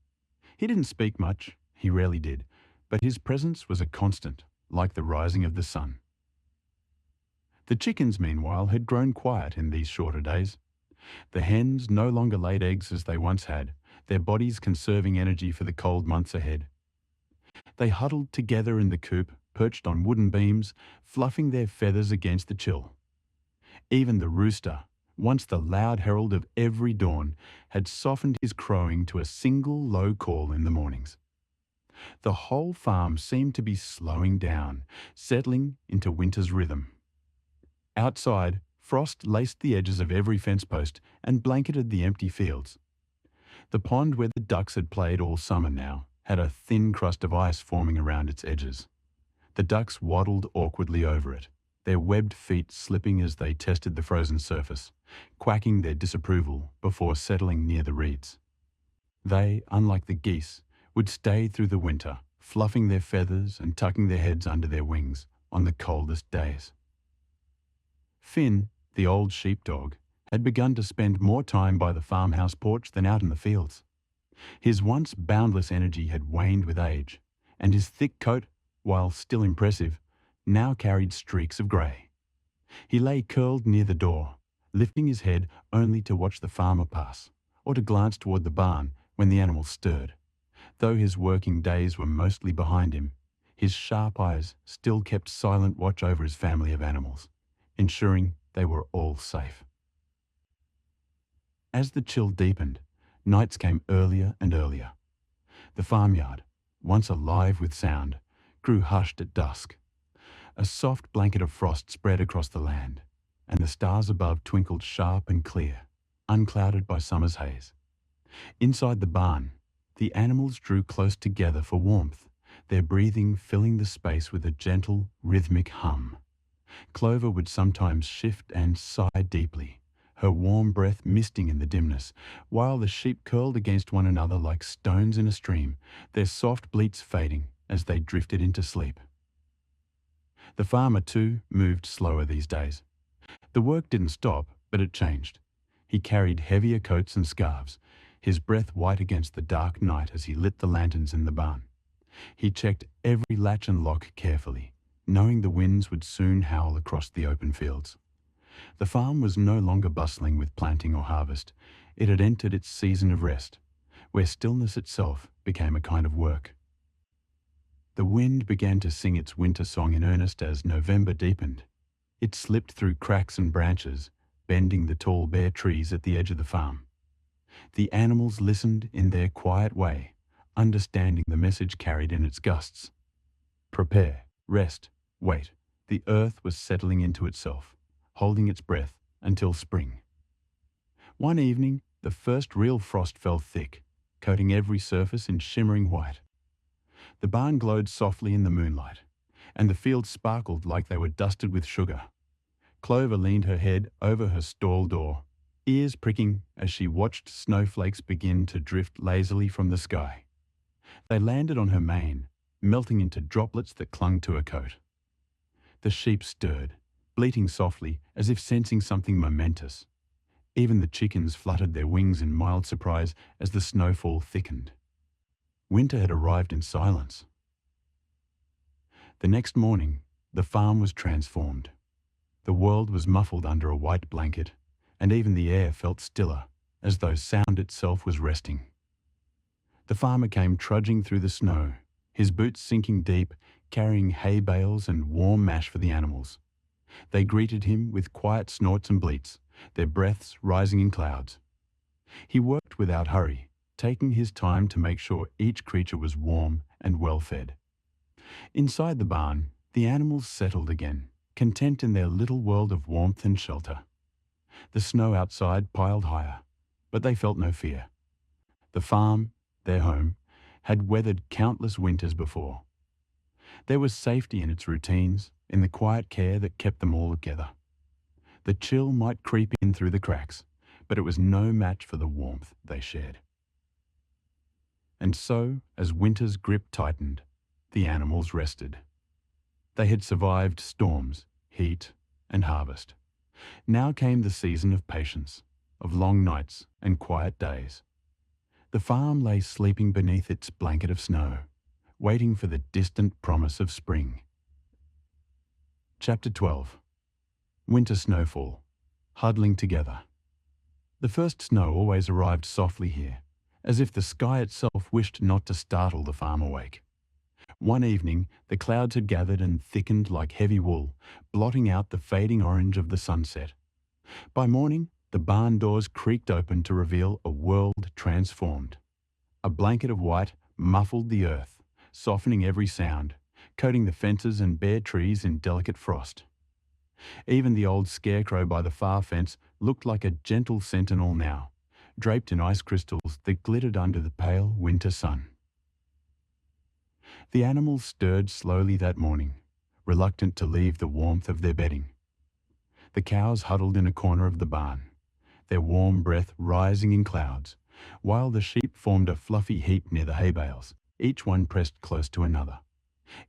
He didn't speak much, he rarely did, but his presence was a constant, like the rising of the sun. The chickens, meanwhile, had grown quiet in these shorter days. The hens no longer laid eggs as they once had, their bodies conserving energy for the cold months ahead. They huddled together in the coop, perched on wooden beams, fluffing their feathers against the chill. Even the rooster, once the loud herald of every dawn, had softened his crowing to a single low call in the mornings. The whole farm seemed to be slowing down, settling into winter's rhythm. Outside, frost laced the edges of every fence post and blanketed the empty fields. The pond where the ducks had played all summer now had a thin crust of ice forming around its edges. The ducks waddled awkwardly over it, their webbed feet slipping as they tested the frozen surface, quacking their disapproval before settling near the reeds. They, unlike the geese, would stay through the winter, fluffing their feathers and tucking their heads under their wings on the coldest days. Finn, the old sheepdog, had begun to spend more time by the farmhouse porch than out in the fields. His once boundless energy had waned with age, and his thick coat, while still impressive, now carried streaks of grey. He lay curled near the door, lifting his head only to watch the farmer pass, or to glance toward the barn when the animals stirred. Though his working days were mostly behind him, his sharp eyes still kept silent watch over his family of animals, ensuring they were all safe. As the chill deepened, nights came earlier and earlier. The farmyard, once alive with sound, grew hushed at dusk. A soft blanket of frost spread across the land, and the stars above twinkled sharp and clear, unclouded by summer's haze. Inside the barn, the animals drew close together for warmth, their breathing filling the space with a gentle, rhythmic hum. Clover would sometimes shift and sigh deeply, her warm breath misting in the dimness, while the sheep curled against one another like stones in a stream, their soft bleats fading as they drifted into sleep. The farmer, too, moved slower these days. The work didn't stop, but it changed. He carried heavier coats and scarves, his breath white against the dark night as he lit the lanterns in the barn. He checked every latch and lock carefully, knowing the winds would soon howl across the open fields. The farm was no longer bustling with planting or harvest. It had entered its season of rest, where stillness itself became a kind of work. The wind began to sing its winter song in earnest as November deepened. It slipped through cracks and branches, bending the tall bare trees at the edge of the farm. The animals listened in their quiet way, understanding the message carried in its gusts. Prepare, rest, wait. The earth was settling into itself, holding its breath until spring. One evening, the first real frost fell thick, coating every surface in shimmering white. The barn glowed softly in the moonlight, and the fields sparkled like they were dusted with sugar. Clover leaned her head over her stall door, ears pricking as she watched snowflakes begin to drift lazily from the sky. They landed on her mane, melting into droplets that clung to her coat. The sheep stirred, bleating softly as if sensing something momentous. Even the chickens fluttered their wings in mild surprise as the snowfall thickened. Winter had arrived in silence. The next morning, the farm was transformed. The world was muffled under a white blanket, and even the air felt stiller, as though sound itself was resting. The farmer came trudging through the snow, his boots sinking deep, carrying hay bales and warm mash for the animals. They greeted him with quiet snorts and bleats, their breaths rising in clouds. He worked without hurry, taking his time to make sure each creature was warm and well fed. Inside the barn, the animals settled again, content in their little world of warmth and shelter. The snow outside piled higher, but they felt no fear. The farm, their home, had weathered countless winters before. There was safety in its routines, in the quiet care that kept them all together. The chill might creep in through the cracks, but it was no match for the warmth they shared. And so, as winter's grip tightened, the animals rested. They had survived storms, heat, and harvest. Now came the season of patience, of long nights and quiet days. The farm lay sleeping beneath its blanket of snow, waiting for the distant promise of spring. Chapter 12. Winter Snowfall, Huddling Together. The first snow always arrived softly here, as if the sky itself wished not to startle the farm awake. One evening, the clouds had gathered and thickened like heavy wool, blotting out the fading orange of the sunset. By morning, the barn doors creaked open to reveal a world transformed. A blanket of white muffled the earth, softening every sound, coating the fences and bare trees in delicate frost. Even the old scarecrow by the far fence looked like a gentle sentinel now, draped in ice crystals that glittered under the pale winter sun. The animals stirred slowly that morning, reluctant to leave the warmth of their bedding. The cows huddled in a corner of the barn, their warm breath rising in clouds, while the sheep formed a fluffy heap near the hay bales, each one pressed close to another.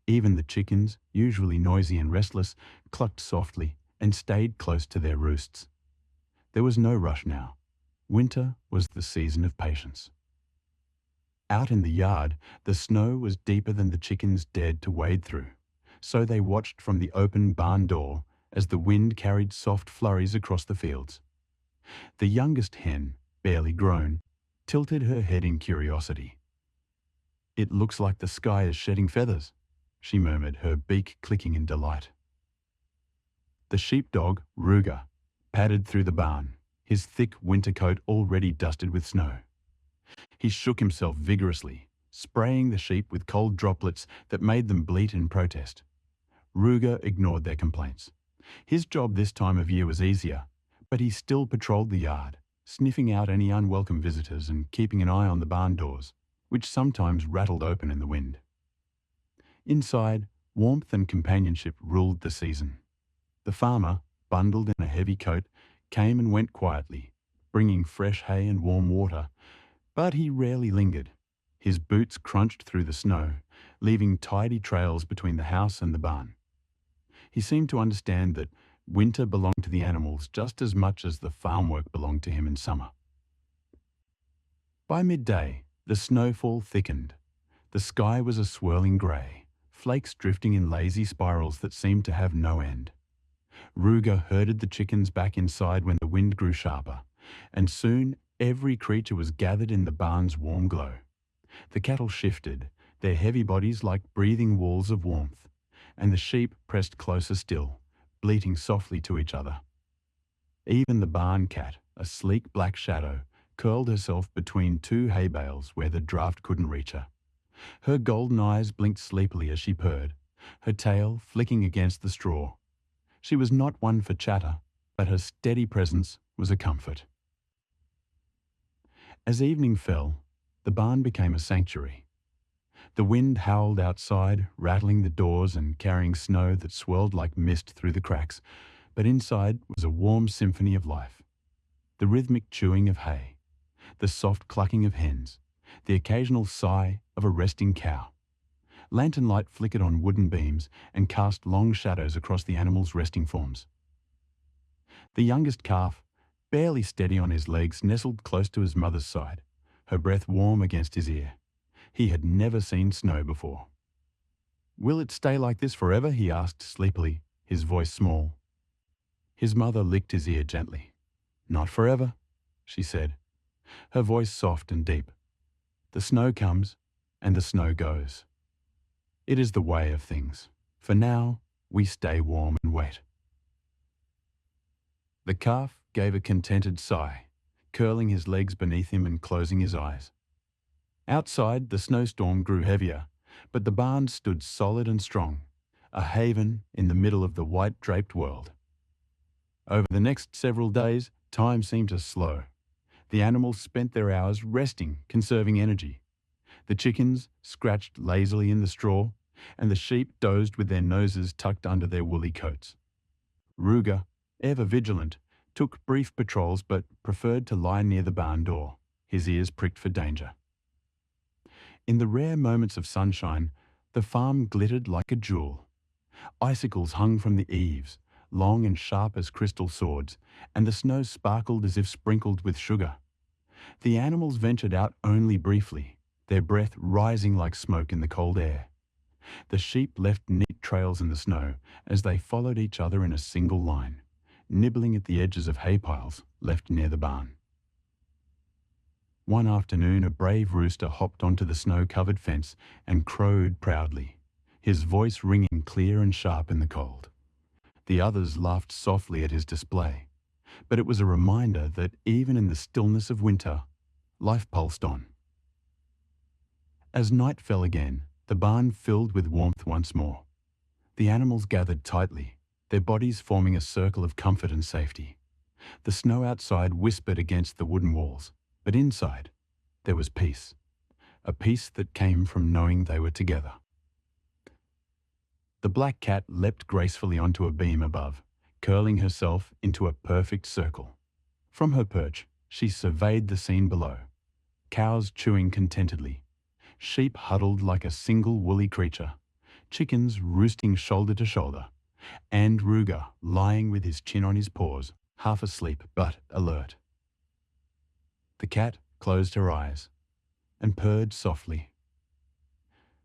Even the chickens, usually noisy and restless, clucked softly and stayed close to their roosts. There was no rush now. Winter was the season of patience. Out in the yard, the snow was deeper than the chickens dared to wade through, so they watched from the open barn door as the wind carried soft flurries across the fields. The youngest hen, barely grown, tilted her head in curiosity. "It looks like the sky is shedding feathers," she murmured, her beak clicking in delight. The sheepdog, Ruger, padded through the barn, his thick winter coat already dusted with snow. He shook himself vigorously, spraying the sheep with cold droplets that made them bleat in protest. Ruger ignored their complaints. His job this time of year was easier, but he still patrolled the yard, sniffing out any unwelcome visitors and keeping an eye on the barn doors, which sometimes rattled open in the wind. Inside, warmth and companionship ruled the season. The farmer, bundled in a heavy coat, came and went quietly, bringing fresh hay and warm water, but he rarely lingered. His boots crunched through the snow, leaving tidy trails between the house and the barn. He seemed to understand that winter belonged to the animals just as much as the farm work belonged to him in summer. By midday, the snowfall thickened. The sky was a swirling grey, flakes drifting in lazy spirals that seemed to have no end. Ruger herded the chickens back inside when the wind grew sharper, and soon every creature was gathered in the barn's warm glow. The cattle shifted, their heavy bodies like breathing walls of warmth, and the sheep pressed closer still, bleating softly to each other. Even the barn cat, a sleek black shadow, curled herself between two hay bales where the draft couldn't reach her. Her golden eyes blinked sleepily as she purred, her tail flicking against the straw. She was not one for chatter, but her steady presence was a comfort. As evening fell, the barn became a sanctuary. The wind howled outside, rattling the doors and carrying snow that swirled like mist through the cracks, but inside was a warm symphony of life. The rhythmic chewing of hay, the soft clucking of hens, the occasional sigh of a resting cow. Lantern light flickered on wooden beams and cast long shadows across the animals' resting forms. The youngest calf, barely steady on his legs, nestled close to his mother's side, her breath warm against his ear. He had never seen snow before. "Will it stay like this forever?" he asked sleepily, his voice small. His mother licked his ear gently. "Not forever," she said, her voice soft and deep. "The snow comes and the snow goes. It is the way of things. For now, we stay warm and wait." The calf gave a contented sigh, curling his legs beneath him and closing his eyes. Outside, the snowstorm grew heavier, but the barn stood solid and strong, a haven in the middle of the white-draped world. Over the next several days, time seemed to slow. The animals spent their hours resting, conserving energy. The chickens scratched lazily in the straw, and the sheep dozed with their noses tucked under their woolly coats. Ruger, ever vigilant, took brief patrols but preferred to lie near the barn door, his ears pricked for danger. In the rare moments of sunshine, the farm glittered like a jewel. Icicles hung from the eaves, long and sharp as crystal swords, and the snow sparkled as if sprinkled with sugar. The animals ventured out only briefly, their breath rising like smoke in the cold air. The sheep left neat trails in the snow as they followed each other in a single line, nibbling at the edges of hay piles left near the barn. One afternoon, a brave rooster hopped onto the snow-covered fence and crowed proudly. his voice ringing clear and sharp in the cold. The others laughed softly at his display, but it was a reminder that even in the stillness of winter, life pulsed on. As night fell again, the barn filled with warmth once more. The animals gathered tightly, their bodies forming a circle of comfort and safety. The snow outside whispered against the wooden walls, but inside, there was peace. A peace that came from knowing they were together. The black cat leapt gracefully onto a beam above, curling herself into a perfect circle. From her perch, she surveyed the scene below. Cows chewing contentedly, sheep huddled like a single woolly creature, chickens roosting shoulder to shoulder, and Ruger lying with his chin on his paws, half asleep but alert. The cat closed her eyes and purred softly.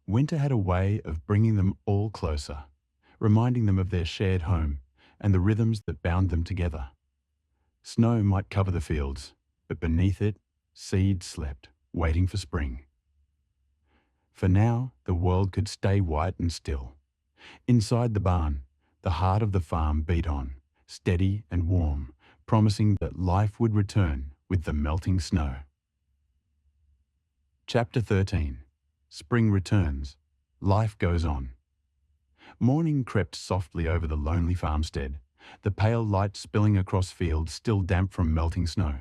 Winter had a way of bringing them all closer, reminding them of their shared home and the rhythms that bound them together. Snow might cover the fields, but beneath it, seed slept, waiting for spring. For now, the world could stay white and still. Inside the barn, the heart of the farm beat on, steady and warm, promising that life would return with the melting snow. Chapter 13. Spring returns. Life goes on. Morning crept softly over the lonely farmstead, the pale light spilling across fields still damp from melting snow.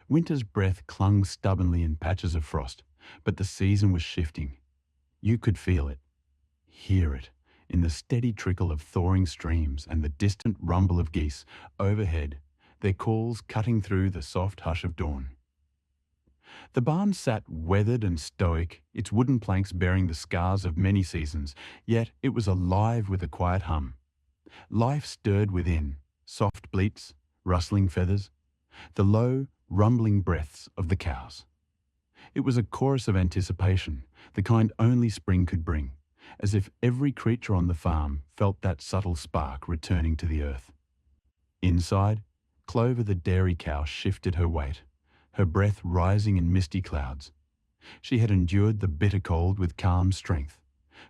Winter's breath clung stubbornly in patches of frost, but the season was shifting. You could feel it, hear it, in the steady trickle of thawing streams and the distant rumble of geese overhead, their calls cutting through the soft hush of dawn. The barn sat weathered and stoic, its wooden planks bearing the scars of many seasons, yet it was alive with a quiet hum. Life stirred within, soft bleats, rustling feathers, the low, rumbling breaths of the cows. It was a chorus of anticipation, the kind only spring could bring, as if every creature on the farm felt that subtle spark returning to the earth. Inside, Clover the dairy cow shifted her weight, her breath rising in misty clouds. She had endured the bitter cold with calm strength,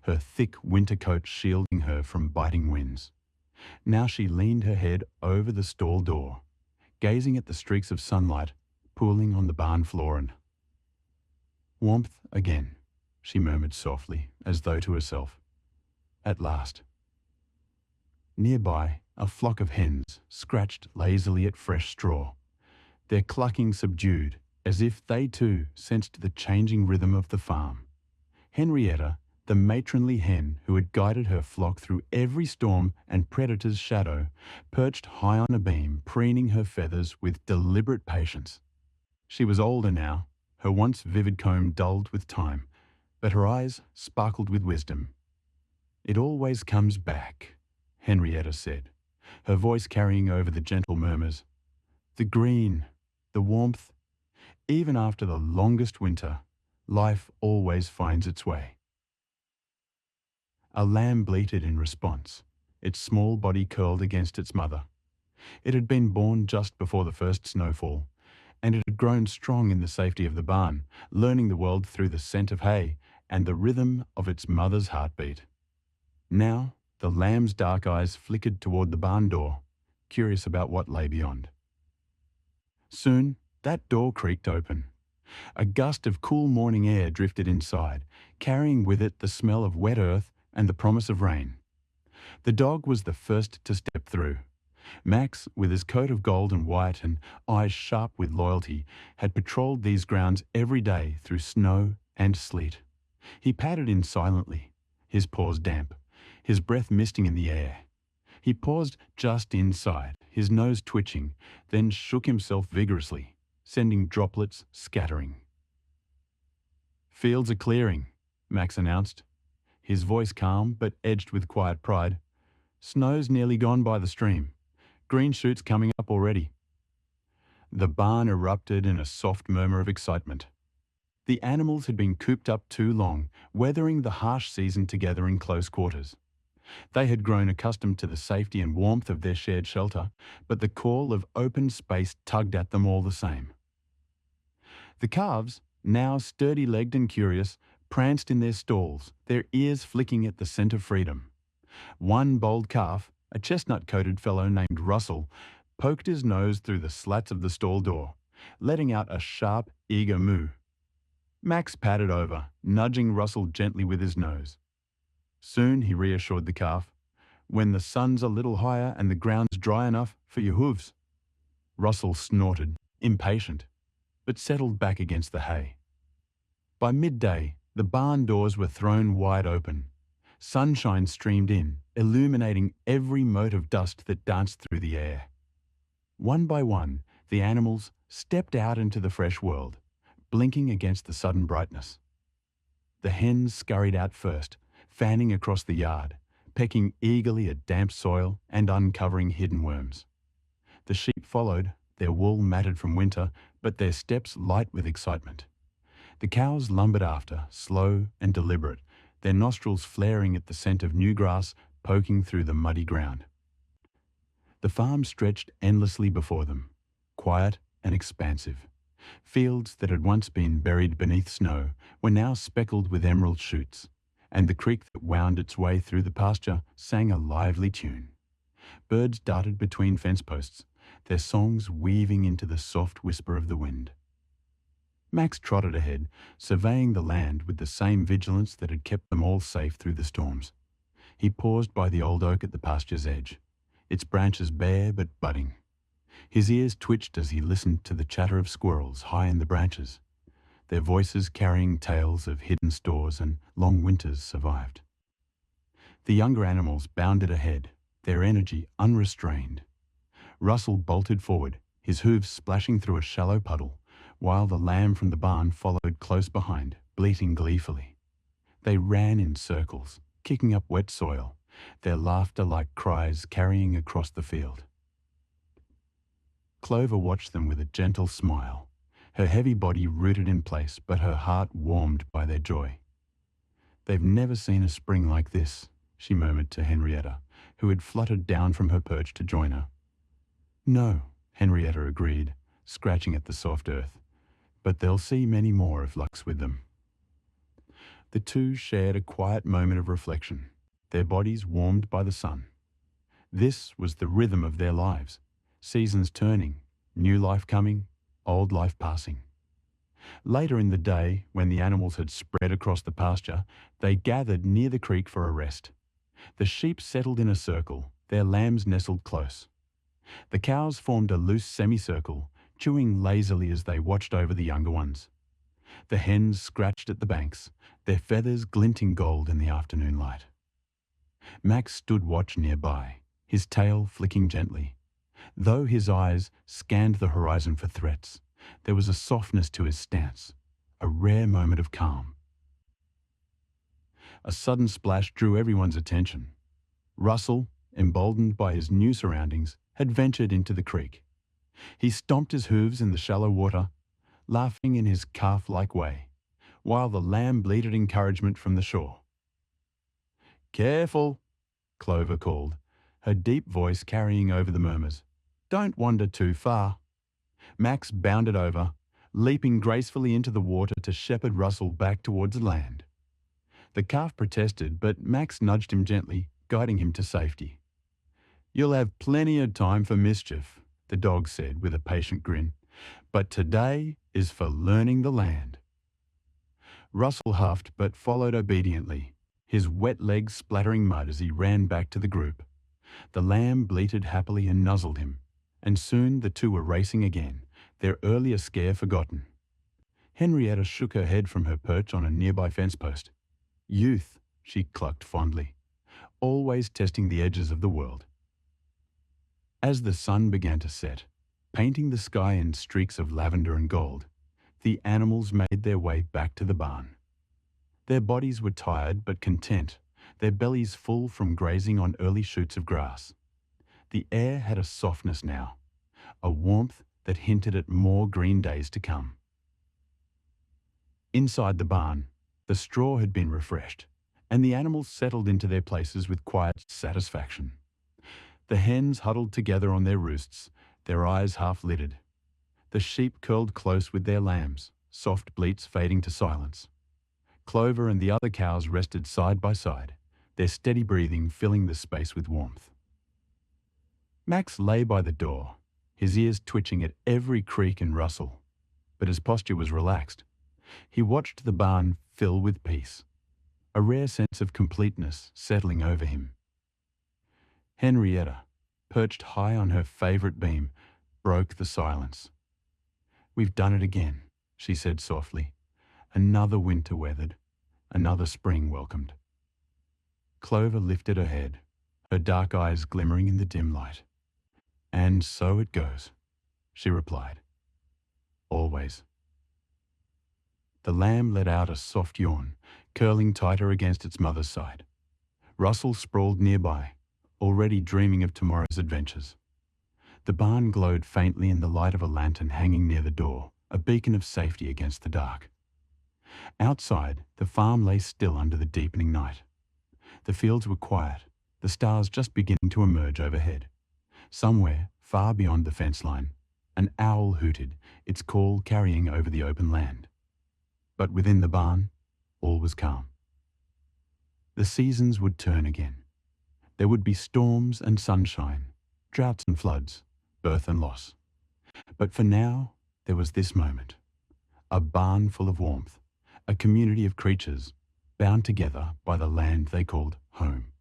her thick winter coat shielding her from biting winds. Now she leaned her head over the stall door, gazing at the streaks of sunlight pooling on the barn floor and warmth again, she murmured softly, as though to herself. At last. Nearby, a flock of hens scratched lazily at fresh straw, their clucking subdued, as if they too sensed the changing rhythm of the farm. Henrietta, the matronly hen who had guided her flock through every storm and predator's shadow, perched high on a beam, preening her feathers with deliberate patience. She was older now, her once vivid comb dulled with time, but her eyes sparkled with wisdom. "It always comes back," Henrietta said, her voice carrying over the gentle murmurs. "The green, the warmth, even after the longest winter, life always finds its way." A lamb bleated in response, its small body curled against its mother. It had been born just before the first snowfall, and it had grown strong in the safety of the barn, learning the world through the scent of hay and the rhythm of its mother's heartbeat. Now, the lamb's dark eyes flickered toward the barn door, curious about what lay beyond. Soon, that door creaked open. A gust of cool morning air drifted inside, carrying with it the smell of wet earth and the promise of rain. The dog was the first to step through. Max, with his coat of gold and white and eyes sharp with loyalty, had patrolled these grounds every day through snow and sleet. He padded in silently, his paws damp, his breath misting in the air. He paused just inside, his nose twitching, then shook himself vigorously, sending droplets scattering. "Fields are clearing," Max announced, his voice calm but edged with quiet pride. "Snow's nearly gone by the stream. Green shoots coming up already." The barn erupted in a soft murmur of excitement. The animals had been cooped up too long, weathering the harsh season together in close quarters. They had grown accustomed to the safety and warmth of their shared shelter, but the call of open space tugged at them all the same. The calves, now sturdy-legged and curious, pranced in their stalls, their ears flicking at the scent of freedom. One bold calf, a chestnut-coated fellow named Russell, poked his nose through the slats of the stall door, letting out a sharp, eager moo. Max patted over, nudging Russell gently with his nose. Soon, he reassured the calf, when the sun's a little higher and the ground's dry enough for your hooves. Russell snorted, impatient, but settled back against the hay. By midday, the barn doors were thrown wide open. Sunshine streamed in, illuminating every mote of dust that danced through the air. One by one, the animals stepped out into the fresh world, blinking against the sudden brightness. The hens scurried out first, fanning across the yard, pecking eagerly at damp soil and uncovering hidden worms. The sheep followed, their wool matted from winter, but their steps light with excitement. The cows lumbered after, slow and deliberate, their nostrils flaring at the scent of new grass poking through the muddy ground. The farm stretched endlessly before them, quiet and expansive. Fields that had once been buried beneath snow were now speckled with emerald shoots, and the creek that wound its way through the pasture sang a lively tune. Birds darted between fence posts, their songs weaving into the soft whisper of the wind. Max trotted ahead, surveying the land with the same vigilance that had kept them all safe through the storms. He paused by the old oak at the pasture's edge, its branches bare but budding. His ears twitched as he listened to the chatter of squirrels high in the branches, their voices carrying tales of hidden stores and long winters survived. The younger animals bounded ahead, their energy unrestrained. Russell bolted forward, his hooves splashing through a shallow puddle, while the lamb from the barn followed close behind, bleating gleefully. They ran in circles, kicking up wet soil, their laughter like cries carrying across the field. Clover watched them with a gentle smile, her heavy body rooted in place, but her heart warmed by their joy. "They've never seen a spring like this," she murmured to Henrietta, who had fluttered down from her perch to join her. "No," Henrietta agreed, scratching at the soft earth, "but they'll see many more if luck's with them." The two shared a quiet moment of reflection, their bodies warmed by the sun. This was the rhythm of their lives, seasons turning, new life coming, old life passing. Later in the day, when the animals had spread across the pasture, they gathered near the creek for a rest. The sheep settled in a circle, their lambs nestled close. The cows formed a loose semicircle, chewing lazily as they watched over the younger ones. The hens scratched at the banks, their feathers glinting gold in the afternoon light. Max stood watch nearby, his tail flicking gently. Though his eyes scanned the horizon for threats, there was a softness to his stance, a rare moment of calm. A sudden splash drew everyone's attention. Russell, emboldened by his new surroundings, had ventured into the creek. He stomped his hooves in the shallow water, laughing in his calf-like way, while the lamb bleated encouragement from the shore. "Careful," Clover called, her deep voice carrying over the murmurs. "Don't wander too far." Max bounded over, leaping gracefully into the water to shepherd Russell back towards land. The calf protested, but Max nudged him gently, guiding him to safety. "You'll have plenty of time for mischief," the dog said with a patient grin, "but today is for learning the land." Russell huffed but followed obediently, his wet legs splattering mud as he ran back to the group. The lamb bleated happily and nuzzled him, and soon the two were racing again, their earlier scare forgotten. Henrietta shook her head from her perch on a nearby fence post. "Youth," she clucked fondly, always testing the edges of the world. As the sun began to set, painting the sky in streaks of lavender and gold, the animals made their way back to the barn. Their bodies were tired but content, their bellies full from grazing on early shoots of grass. The air had a softness now, a warmth that hinted at more green days to come. Inside the barn, the straw had been refreshed, and the animals settled into their places with quiet satisfaction. The hens huddled together on their roosts, their eyes half-lidded. The sheep curled close with their lambs, soft bleats fading to silence. Clover and the other cows rested side by side, their steady breathing filling the space with warmth. Max lay by the door, his ears twitching at every creak and rustle, but his posture was relaxed. He watched the barn fill with peace, a rare sense of completeness settling over him. Henrietta, perched high on her favourite beam, broke the silence. "We've done it again," she said softly. "Another winter weathered, another spring welcomed." Clover lifted her head, her dark eyes glimmering in the dim light. "And so it goes," she replied. "Always." The lamb let out a soft yawn, curling tighter against its mother's side. Russell sprawled nearby, already dreaming of tomorrow's adventures. The barn glowed faintly in the light of a lantern hanging near the door, a beacon of safety against the dark. Outside, the farm lay still under the deepening night. The fields were quiet, the stars just beginning to emerge overhead. Somewhere, far beyond the fence line, an owl hooted, its call carrying over the open land. But within the barn, all was calm. The seasons would turn again. There would be storms and sunshine, droughts and floods, birth and loss. But for now, there was this moment. A barn full of warmth, a community of creatures bound together by the land they called home.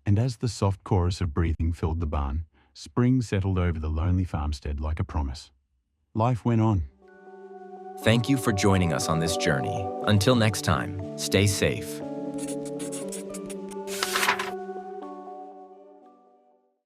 And as the soft chorus of breathing filled the barn, spring settled over the lonely farmstead like a promise. Life went on. Thank you for joining us on this journey. Until next time, stay safe.